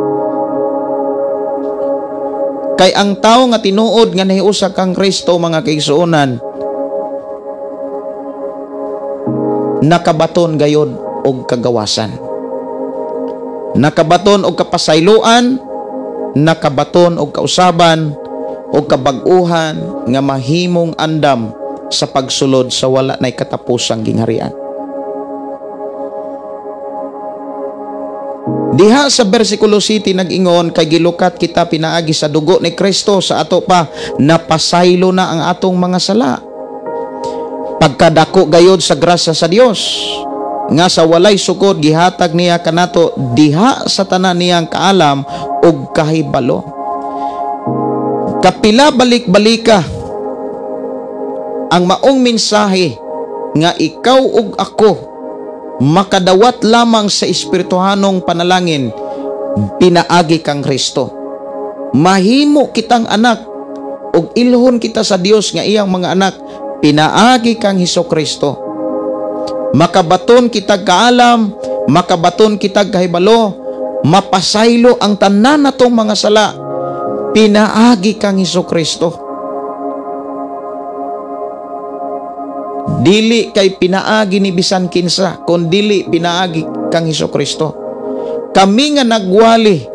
Kay ang tao nga tinuod nga nahiusa kang Kristo mga kaigsuonan nakabaton gayod og kagawasan. Nakabaton og kapasayloan, nakabaton og kausaban o kabag-uhan nga mahimong andam sa pagsulod sa wala nay katapusang gingharian. Diha sa bersikulo 7 nag-ingon kay gilukat kita pinaagi sa dugo ni Kristo sa ato pa napasaylo na ang atong mga sala. Pagkadako gayod sa grasya sa Dios nga sa walay sukod gihatag niya kanato diha sa tanan niyang kaalam ug kahibalo. Kapila balik-balika ang maong mensahe nga ikaw ug ako makadawat lamang sa espirituhanong panalangin, pinaagi kang Kristo. Mahimo kitang anak ug ilhon kita sa Dios nga iyang mga anak, pinaagi kang Hesukristo. Makabaton kitag kaalam, makabaton kitag kahibalo, mapasaylo ang tanan natong mga sala, pinaagi kang Hesukristo. Dili kay pinaagi ni bisan kinsa, kun dili pinaagi kang Hesukristo. Kami nga nagwali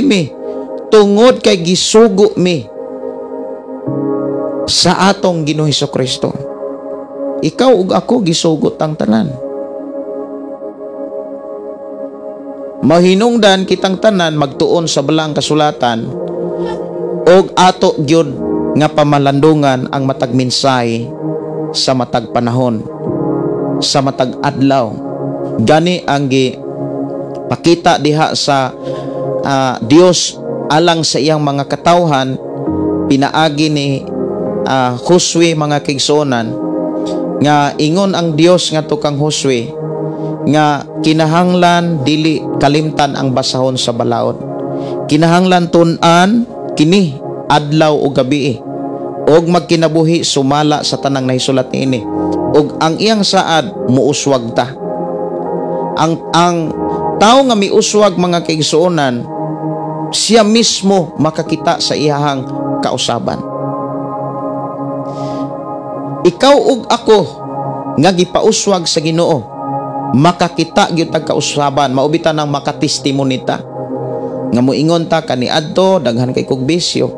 mi tungod kay gisugo mi sa atong Ginoo Hesukristo. Ikaw ug ako gisugot ang tanan. Mahinungdan kitang tanan magtuon sa balang kasulatan og ato gyud nga pamalandungan ang matag mensahe sa matag panahon, sa matag adlaw. Gani ang pakita diha sa Dios alang sa iyang mga katawhan, pinaagi ni Josue mga kaigsuonan nga ingon ang Dios nga tukang Josue nga kinahanglan dili kalimtan ang basahon sa balaod. Kinahanglan tun-an kini adlaw o gabi og magkinabuhi sumala sa tanang nahisulat niini ug ang iyang saad muuswag ta. Ang tao nga miuswag mga kaigsuonan, siya mismo makakita sa iyahang kausaban. Ikaw ug ako nga gipauswag sa Ginoo, makakita gyud tag kausaban, maubitan ng makatestimony ta nga moingon ta kaniadto daghan kay kog bisyo,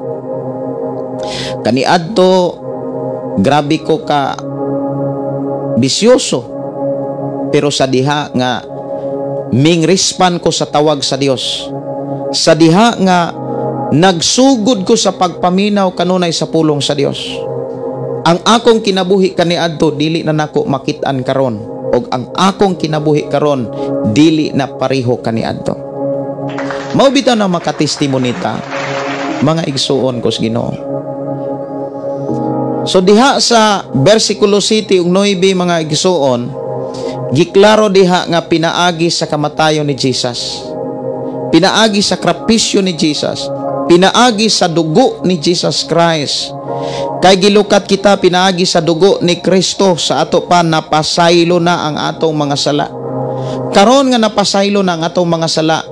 kaniadto grabe ko ka bisyoso, pero sa diha nga mingrispan ko sa tawag sa Dios, sa diha nga nagsugod ko sa pagpaminaw kanunay sa pulong sa Dios, ang akong kinabuhi kaniadto dili na nako makit-an karon, og ang akong kinabuhi karon dili na pareho kaniadto. Mao bitaw na makatestimony ta mga igsuon ko sa Ginoo. So diha sa bersikulo 7 ug 9 mga igsuon, giklaro diha nga pinaagi sa kamatayon ni Jesus, pinaagi sa sakripisyo ni Jesus, pinaagi sa dugo ni Jesus Christ. Kay gilukat kita pinaagi sa dugo ni Kristo sa ato pa napasaylo na ang atong mga sala. Karon nga napasaylo na ang atong mga sala,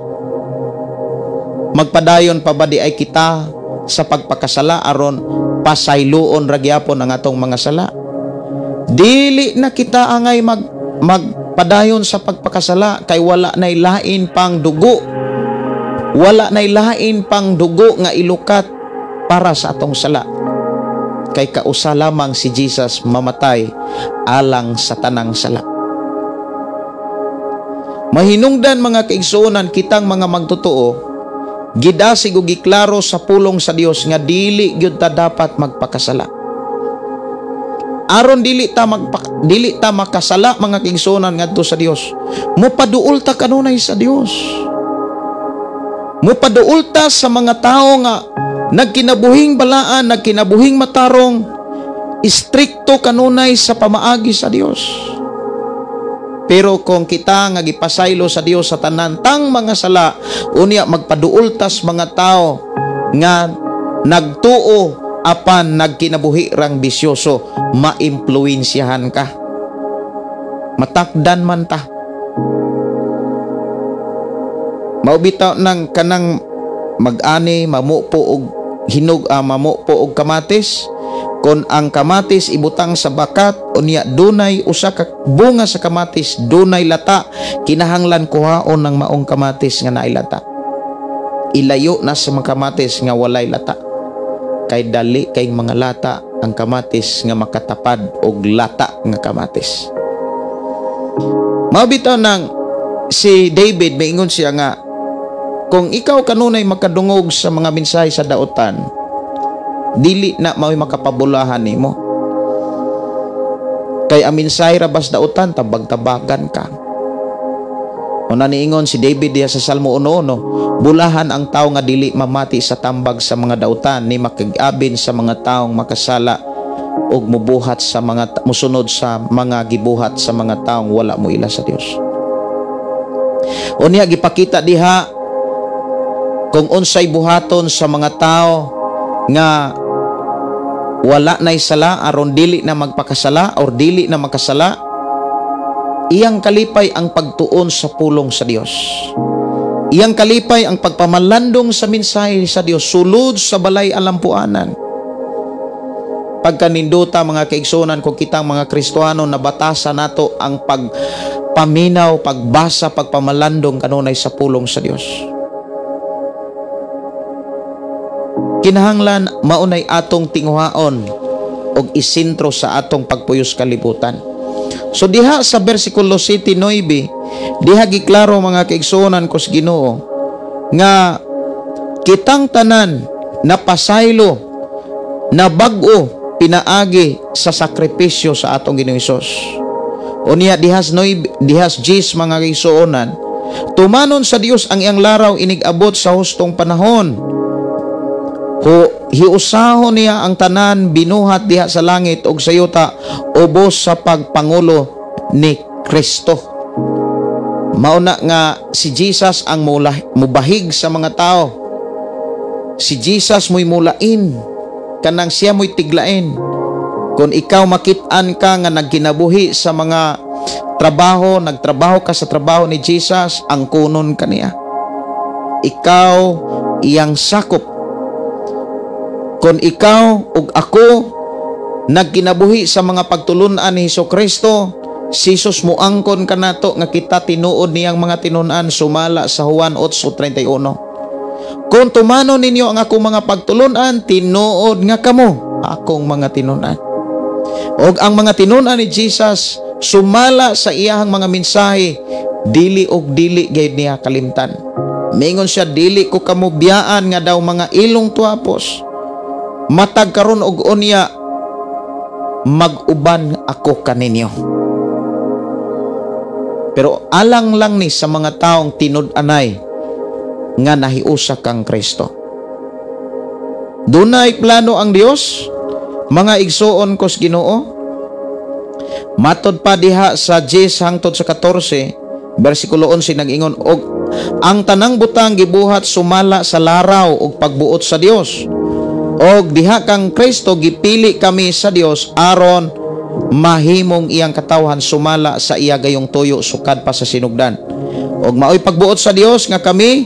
magpadayon pa ba di ay kita sa pagpakasala aron pasayloon ra gyapon ang atong mga sala? Dili na kita angay magpadayon sa pagpakasala kay wala nay lain pang dugo, wala nay lain pang dugo nga ilukat para sa atong sala. Kay kausa lamang si Jesus mamatay alang sa tanang sala. Mahinungdan mga kaigsuonan kitang mga magtotoo, gidasig ug giklaro sa pulong sa Dios nga dili gyud ta dapat magpakasala. Aron dili ta makasala mga kaigsuonan ngadto sa Dios, mopaduol ta kanunay sa Dios. Mopaduol ta sa mga tao nga nagkinabuhing balaan, nagkinabuhing matarong, istrikto kanunay sa pamaagi sa Dios. Pero kung kita nga gipasaylo sa Dios sa tanan tang mga sala, unya magpaduol tas mga tao nga nagtuo apan nagkinabuhi rang bisyoso, maimpluwensyahan ka, matakdan man ta. Maubitaw ng kanang mag-ani mamupo og mamupo og kamatis. Kon ang kamatis ibutang sa bakat, unya dunay usa ka bunga sa kamatis, dunay lata, kinahanglan kuhaon ng maong kamatis nga naay lata. Ilayo na sa mga kamatis nga walay lata, kay dali kay mga lata ang kamatis nga makatapad og lata nga kamatis. Mabitaw nang si David maingon siya nga, kung ikaw kanunay makadungog sa mga mensahe sa daotan, dili na mao'y makapabulahan nimo. Kay ang mensahe ra bas daotan tabag-tabagan ka. Una niingon si David diya sa Salmo 1:1, bulahan ang tao nga dili mamati sa tambag sa mga daotan, ni makag-abin sa mga taong makasala ug mubuhat sa mga musunod sa mga gibuhat sa mga taong wala mo ila sa Dios. Unya gipakita diha kung unsay buhaton sa mga tao nga wala nay sala aron dili na magpakasala or dili na makasala, iyang kalipay ang pagtuon sa pulong sa Dios. Iyang kalipay ang pagpamalandong sa mensahe sa Dios sulod sa balay alampuanan. Pagkaninduta mga kaigsunan kung kitang mga Kristohano na batasa nato ang pagpaminaw, pagbasa, pagpamalandong kanunay sa pulong sa Dios. Kinahanglan maunay atong tinguhaon og isentro sa atong pagpuyos kalibutan. So diha sa bersikulo 7:9, diha giklaro mga kaigsuonan ko sa Ginoo nga kitang tanan napasaylo na bag-o pinaagi sa sakripisyo sa atong Ginoong Hesus. Unya dihas 10 mga kaigsuonan, tumanon sa Dios ang iyang laraw inig-abot sa hustong panahon. Hiusahon niya ang tanan binuhat diha sa langit ug sa yuta ubos sa pagpangulo ni Kristo. Mauna nga si Jesus ang mubahig sa mga tao. Si Jesus mo'y mulain, kanang siya mo'y tiglain. Kung ikaw makit-an ka nga nagkinabuhi sa mga trabaho, nagtrabaho ka sa trabaho ni Jesus, ang kunon kaniya. Ikaw iyang sakop. Kung ikaw ug ako nagkinabuhi sa mga pagtulunan ni Hesukristo, si Jesus muangkon kanato nga kita tinuod niyang mga tinun-an sumala sa Juan 8:31. Kung tumano ninyo ang akong mga pagtulunan, tinuod nga kamo akong mga tinun-an. Og ang mga tinun-an ni Jesus sumala sa iyahang mga mensahe, dili og dili gayud niya kalimtan. Mingon siya, dili ko kamo biyaan nga daw mga ilong tuapos. Matag karon og unya, mag-uban ako kaninyo. Pero alang lang ni sa mga taong tinud-anay nga nahiusa kang Kristo. Dunay plano ang Dios, mga igsuon kos Ginoo. Matod pa diha sa 10 hangtod sa 14, bersikulo 11 nag-ingon, og ang tanang butang gibuhat sumala sa laraw og pagbuot sa Dios. Og diha kang Kristo gipili kami sa Dios aron mahimong iyang katawhan sumala sa iya gayong tuyo sukad pa sa sinugdan. Og maoy pagbuot sa Dios nga kami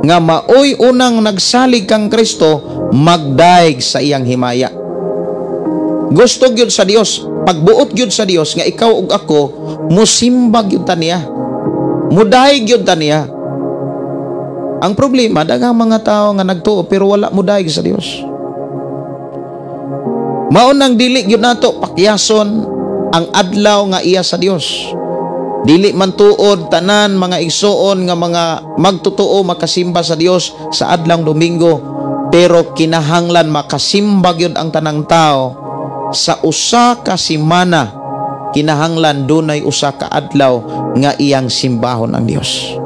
nga maoy unang nagsalig kang Kristo magdaig sa iyang himaya. Gusto gyud sa Dios, pagbuot gyud sa Dios nga ikaw ug ako musimba gyud ta niya. Mudaig gyud ta niya. Ang problema daghang mga tao nga nagtuo pero wala mudaig sa Dios. Mao nang dili gyud nato pakyason ang adlaw nga iya sa Dios. Dili man tuod tanan mga igsuon nga mga magtotoo makasimba sa Dios sa adlaw Domingo, pero kinahanglan makasimba gyud ang tanang tao sa usa ka semana. Kinahanglan dunay usa ka adlaw nga iyang simbahon ang Dios.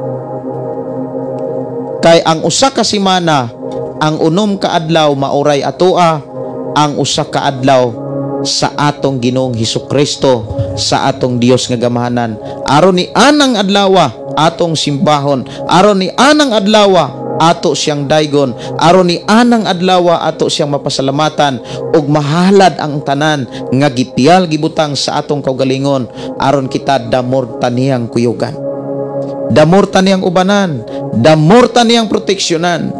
Kay ang usa ka semana, ang unom ka adlaw mauray atoa, ang usa ka adlaw sa atong Ginoong Hesukristo, sa atong Dios nga gamahanan. Aron ni anang adlawa atong simbahon, aron ni anang adlawa ato siyang daygon, aron ni anang adlawa ato siyang mapasalamatan, ug mahalad ang tanan nga gipiyal gibutang sa atong kaugalingon aron kita damorta niyang kuyugan, damorta niyang ubanan, damorta niyang proteksyonan.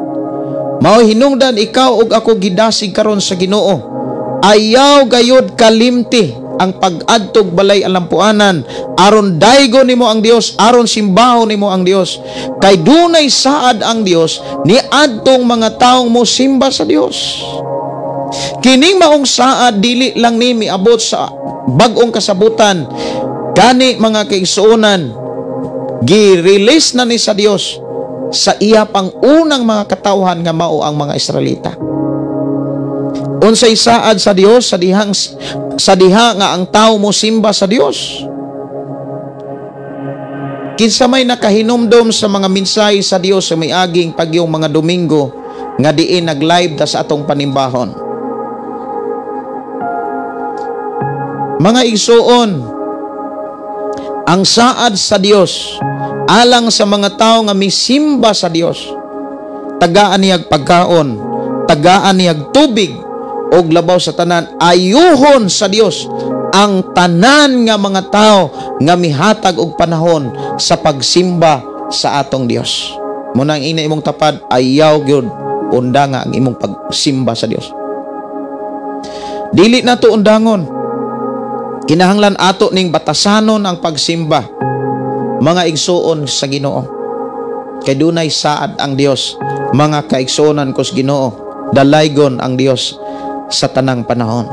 Mao hinungdan ikaw ug ako gidasig karon sa Ginoo, ayaw gayud kalimti ang pag-adtog balay alampuanan aron daygon nimo ang Dios, aron simbahon nimo ang Dios. Kay dunay saad ang Dios ni adtong mga taong mo simba sa Dios. Kining maong saad dili lang ni miabot sa bag-ong kasabutan, kani mga kaigsuonan gi-release na ni sa Dios sa iya pang unang mga katawhan nga mao ang mga Israelita. Unsay saad sa Dios sa diha nga ang tao mo simba sa Dios. Kinsa may nakahinumdom sa mga mensahe sa Dios sa miaging pagyong mga Domingo nga diin nag-live ta sa atong panimbahon. Mga igsuon, ang saad sa Dios alang sa mga tao nga misimba sa Dios, tagaan niyag pagkaon, tagaan niyag tubig, og labaw sa tanan, ayuhon sa Dios ang tanan nga mga tao nga mihatag og panahon sa pagsimba sa atong Dios. Muna ang ina imong tapad, ayaw gyud undanga ang imong pagsimba sa Dios. Dili nato undangon, kinahanglan ato ning batasanon ang pagsimba, mga igsuon sa Ginoo. Kay dunay saad ang Dios, mga kaigsuonan kos Ginoo, dalaygon ang Dios sa tanang panahon.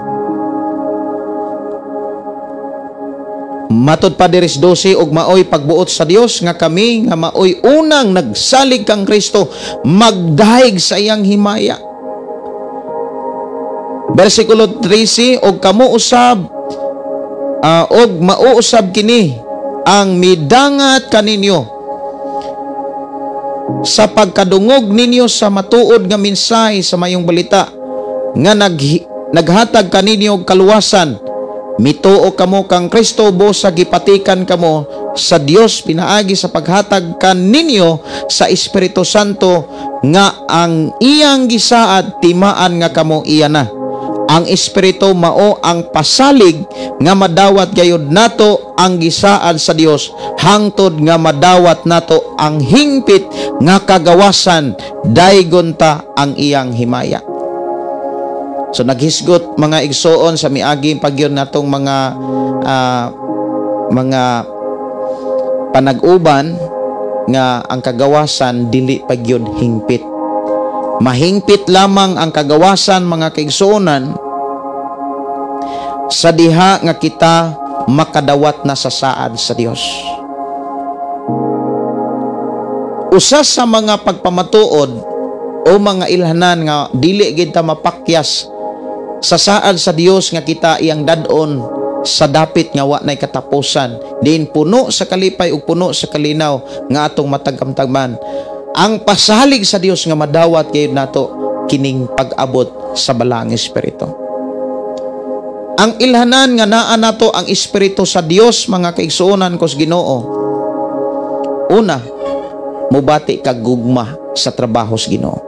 Matod pa diris 12, og maoy pagbuot sa Dios nga kami nga maoy unang nagsalig kang Kristo magdaig sa iyang himaya. Bersikulo 13, og kamo usab og mauusab kini ang midangat kaninyo sa pagkadungog ninyo sa matuod nga mensahe sa mayong balita nga naghatag kaninyo og kaluwasan. Mituo kamo kang Kristo busa gipatikan kamo sa Dios pinaagi sa paghatag kaninyo sa Espiritu Santo nga ang iyang gisaad timaan nga kamo iya na. Ang Espiritu mao ang pasalig nga madawat gayud nato ang gisaad sa Dios, hangtod nga madawat nato ang hingpit nga kagawasan daygon ta ang iyang himaya. So naghisgot mga igsoon sa miaging pagyon natong mga panag-uban nga ang kagawasan dili pagyon hingpit. Mahingpit lamang ang kagawasan mga kaigsuonan sa diha nga kita makadawat na sa saad sa Dios. Usa sa mga pagpamatuod o mga ilhanan nga dili gid ta mapakyas sa saad sa Dios nga kita iyang dadon sa dapit nga wa nay katapusan, diin puno sa kalipay ug puno sa kalinaw nga atong matagkamtagman. Ang pasalig sa Dios nga madawat gayud nato kining pag-abot sa balaang Espiritu. Ang ilhanan nga naa nato ang Espiritu sa Dios mga kaigsuonan kos Ginoo. Una, mubati kag gugma sa trabaho sa Ginoo.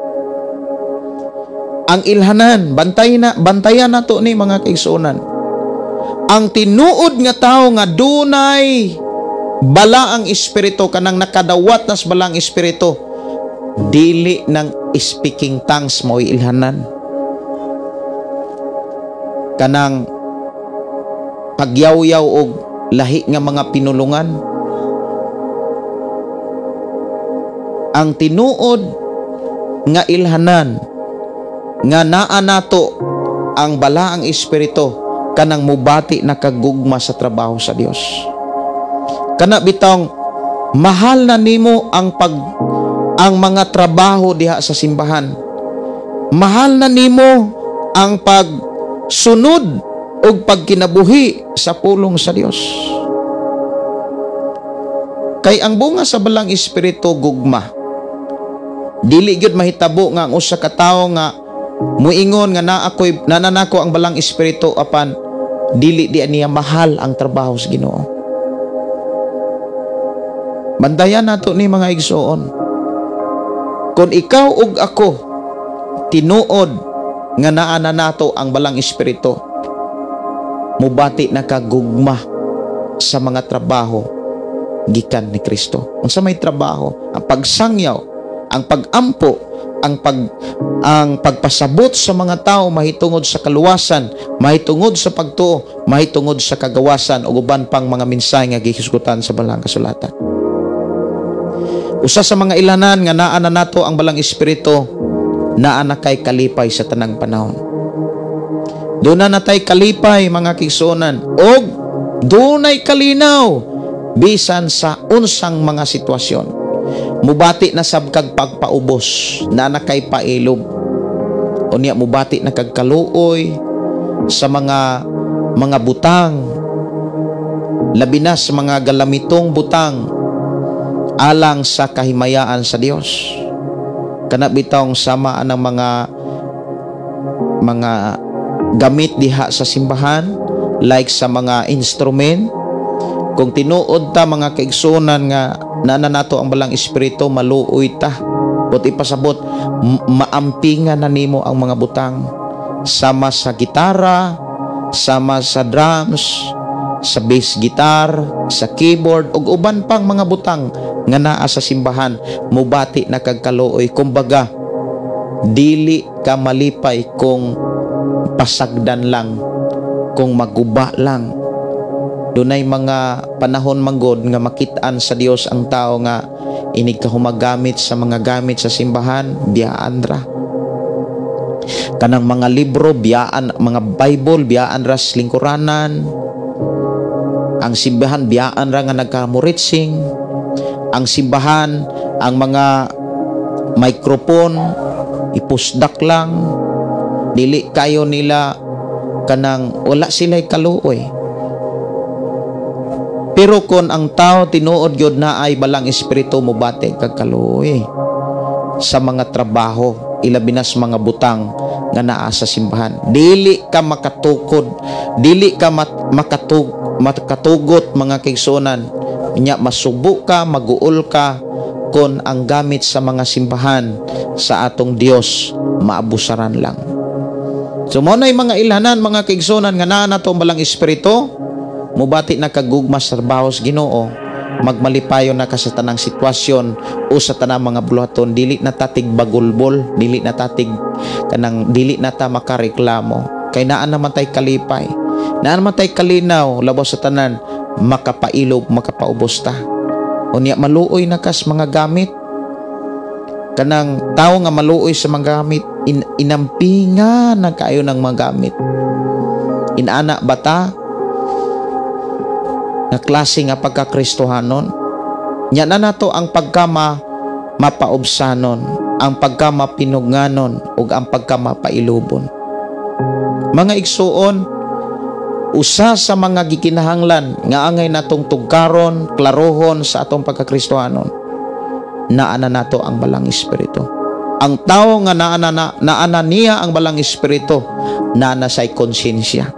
Ang ilhanan, bantayan nato ni mga kaigsuonan. Ang tinuod nga tawo nga dunay balaang Espiritu, kanang nakadawat na sa balaang Espiritu, dili ng speaking tongues mo ilhanan. Kanang pagyaw-yaw og lahi nga mga pinulungan. Ang tinuod nga ilhanan nga naa nato ang balaang Espiritu, kanang mubati na kagugma sa trabaho sa Dios. Kana bitong mahal na nimo ang mga trabaho diha sa simbahan. Mahal na nimo ang pagsunod o pagkinabuhi sa pulong sa Dios. Kay ang bunga sa balang Espiritu gugma. Dili gyud mahitabo nga ang usa ka tawo nga muingon nga nananako ang balang Espiritu apan dili di niya mahal ang trabaho sa Ginoo. Bantayan nato ni mga igsoon. Kung ikaw ug ako tinuod nga naa na nato ang balang Espiritu, mubati na kagugma sa mga trabaho gikan ni Kristo. Unsa may trabaho? Ang pagsangyaw, ang pagampo, ang pagpasabot sa mga tao mahitungod sa kaluwasan, mahitungod sa pagtuo, mahitungod sa kagawasan ug uban pang mga mensahe nga gihisgutan sa balang kasulatan. Usa sa mga ilanan nga naa na nato ang balang Espiritu, naa na kay kalipay sa tanang panahon. Doon na natay kalipay mga kigsuonan og dunay kalinaw bisan sa unsang mga sitwasyon. Mubati na sab kag pagpaubos, naa na kay pailob. Unya mubati na kag kaluoy sa mga butang, labi na sa mga galamitong butang alang sa kahimayaan sa Dios. Kana bitong sama ang mga gamit diha sa simbahan, like sa mga instrument. Kung tinuod ta mga kaigsuonan nga naa nato ang balang Espiritu, maluoy ta. But ipasabot, maampingan na nimo ang mga butang. Sama sa gitara, sama sa drums, sa bass guitar, sa keyboard, ug uban pang mga butang nga naa sa simbahan, mubati na kagkaluoy. Kumbaga, dili ka malipay kung pasagdan lang, kung maguba lang. Dunay mga panahon manggod nga makitaan sa Dios ang tao nga inig ka humagamit sa mga gamit sa simbahan, biyaan ra. Kanang mga libro, biyaan, mga Bible, biyaan ra sa lingkuranan. Ang simbahan, biyaan ra nga nagkamuritsing. Ang simbahan, ang mga microphone, ipusdak lang. Dili kayo nila kanang wala sila'y kaluoy. Pero kung ang tao tinuod gyud na ay balang Espiritu, mubati kag kaluoy sa mga trabaho, ilabi na sa mga butang nga naa sa simbahan. Dili ka makatukod, dili ka makatugot mga kaigsuonan. Nya masubo ka, maguol ka kung ang gamit sa mga simbahan sa atong Dios maabusaran lang. So mo na mga ilhanan, mga kaigsunan nga naa nato balang espiritu, mubati na kagugma sa trabahos Ginoo, magmalipayon na ka sa tanang sitwasyon o sa tanang mga buluhaton, dili na tatig bagulbol, dili na tatig kanang dili na ta makareklamo, kay naa naman tay kalipay, naa naman tay kalinaw labaw sa tanan, makapailog, makapaubos ta. Unya maluoy na kas mga gamit, kanang tao nga maluoy sa mga gamit, inampinga na kayo ng mga gamit. Inana bata nga klase nga pagkakristohanon, nya na nato ang pagkama mapaubsanon, ang pagkama pinugnanon, ug ang pagkama pailubon. Mga igsuon, usa sa mga gikinahanglan nga angay natong tugkaron, klarohon sa atong pagkakristohanon, naana nato ang balang espiritu. Ang tao nga naana niya ang balang espiritu, naana say konsensya.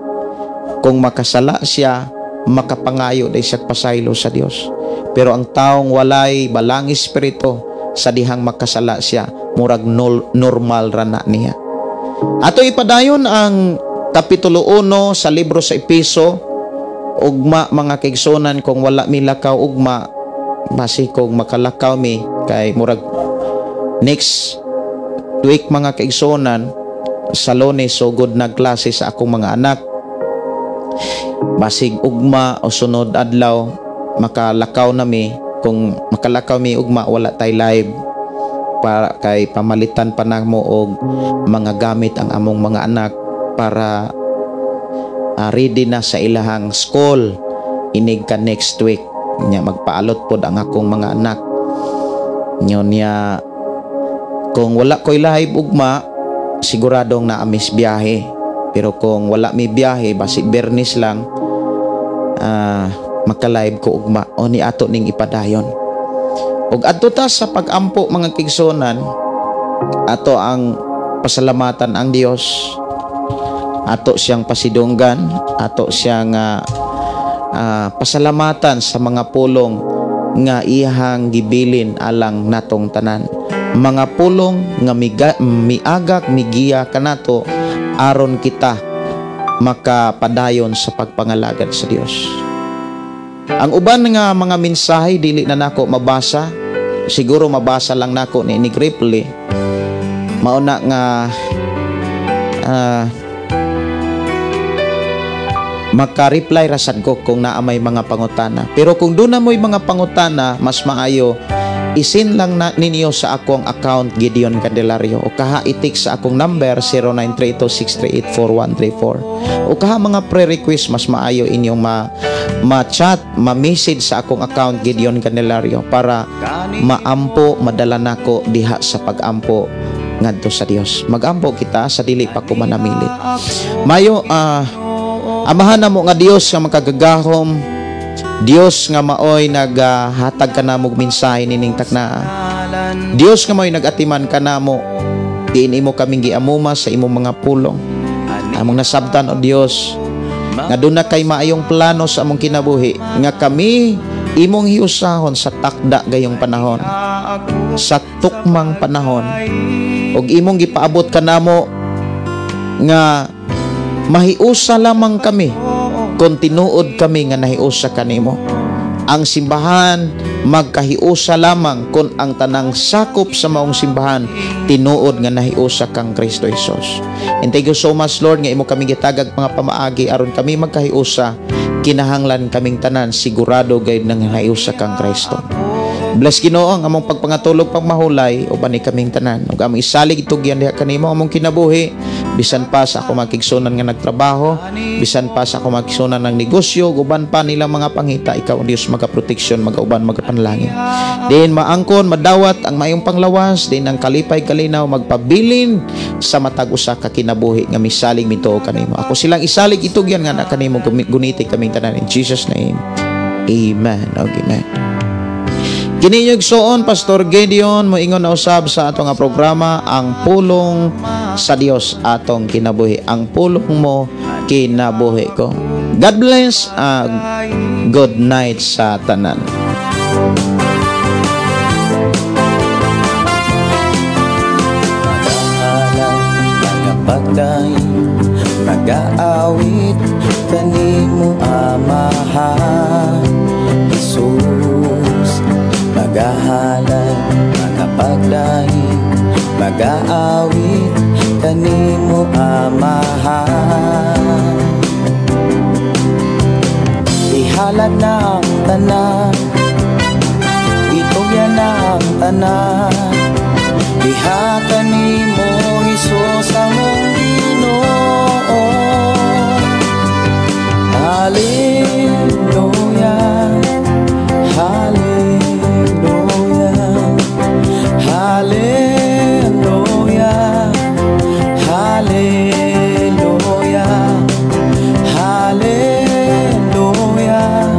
Kung makasala siya, makapangayo day siya pasaylo sa Dios. Pero ang taong walay balang espiritu, sa dihang makasala siya, murag normal ra na niya. Ato ipadayon ang Kapitulo 1 sa libro sa Epeso. Ugma mga kaigsunan, kung wala mi lakaw ugma, basi kung makalakaw mi, kay murag next week mga kaigsunan sa Lunes, so good na klase sa akong mga anak. Basig ugma o sunod adlaw makalakaw na mi, kung makalakaw mi ugma wala tay live, para kay pamalitan pa namo og mga gamit ang among mga anak para ready na sa ilahang school inig ka next week. Nya magpaalot pod ang akong mga anak. Nya kung wala ko'y live ugma, siguradong na amis biyahe. Pero kung wala mi biyahe, basi Bernis lang, magka-live ko ugma. O ni ato ning ipadayon. Ug adto ta sa pag-ampo mga kigsunan, ato ang pasalamatan ang Dios. Ato siyang pasidunggan, ato siyang pasalamatan sa mga pulong nga iyahang gibilin alang natong tanan. Mga pulong nga miagak migiya kanato aron kita makapadayon sa pagpangalagad sa Dios. Ang uban nga mga mensahe dili na nako mabasa, siguro mabasa lang nako ni Ripley. Mauna nga maka-reply rasad ko kung naamay mga pangutana. Pero kung doon na mo'y mga pangutana, mas maayo isin lang na ninyo sa akong account Gideon Candelario, o kaha itik sa akong number 0932-638-4134, o kaha mga pre-request, mas maayo inyong ma-chat, ma-message sa akong account Gideon Candelario para maampo, madala nako diha sa pag-ampo ngadto sa Dios. Mag-ampo kita sa dili pa ko manamilit. Mayo amahan na mo nga Dios nga makagagahom, Dios nga maoy naghatag ka na mong mensahe nining takna, Dios nga maoy nagatiman ka na mo, diin imo kaming giamuma sa imong mga pulong. Among nasabtan o Dios nga doon na kay maayong plano sa among kinabuhi, nga kami imong hiusahon sa takda gayong panahon, sa tukmang panahon, og imong gipaabot ka namo nga mahiusa lamang kami kung tinuod kami nga nahiusa kanimo. Ang simbahan magkahiusa lamang kung ang tanang sakop sa maong simbahan tinuod nga nahiusa kang Kristo Jesus. And thank you so much Lord nga imo kami gitagag mga pamaagi aron kami magkahiusa, kinahanglan kaming tanan sigurado gayud nang nahiusa kang Kristo. Bless Ginoo ang among pagpangatulog pagmahulay uban ni kaming tanan, ug among isalig itugyan diha kanimo among kinabuhi, bisan pa sa ako magkigsunan nga nagtrabaho, bisan pa sa ako magkigsunan ng negosyo, uban pa nilang mga pangita, ikaw ang Dios magaproteksyon, magauban, magapanlangin. Din maangkon, madawat ang mayong panglawas, din ang kalipay kalinaw magpabilin sa matag usa ka kinabuhi nga misalig mituo kanimo. Ako silang isalig itugyan nga na kanimo guniti kaming tanan in Jesus name. Amen. Amen. Kininyog soon, Pastor Gideon, moingon na usab sa atong nga programa, ang pulong sa Dios atong kinabuhi. Ang pulong mo, kinabuhi ko. God bless, good night sa tanan. Pagday Nagaawit kanimo Amahan Jesus, magahalad, magapagdahi, magaawit kanimo Amahan. Ihalad na ang tanan, itugyan na ang tanan, diha kanimo Jesus among Ginoo. Hallelujah, hallelujah, hallelujah, hallelujah, hallelujah,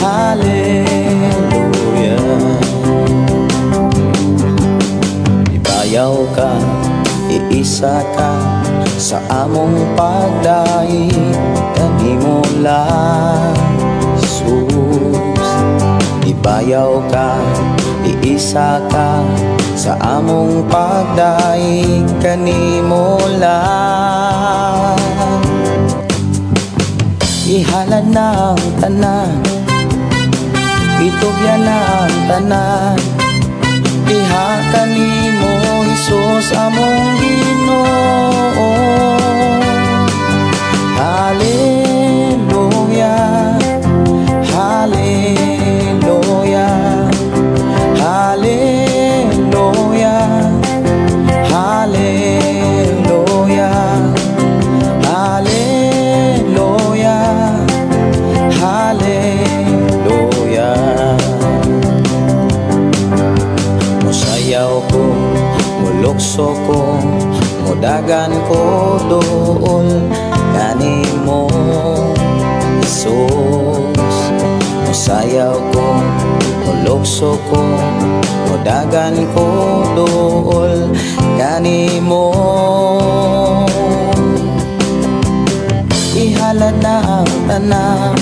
hallelujah. Ibayaw ka, iisa ka sa among pagdahi, kanimo lang Jesus. Ibayaw ka, iisa ka sa among pagdahi, kanimo lang. Ihalad na ang tanan, itugyan na ang tanan, diha kanimo Jesus among Ginoo. Hallelujah, hallelujah, hallelujah, hallelujah, hallelujah, hallelujah. Musayaw ko, mulukso ko, mudagan ko dool kanimo Jesus. Musayaw ko, mulukso ko, mudagan ko dool kanimo. Ihalad na ang tanan,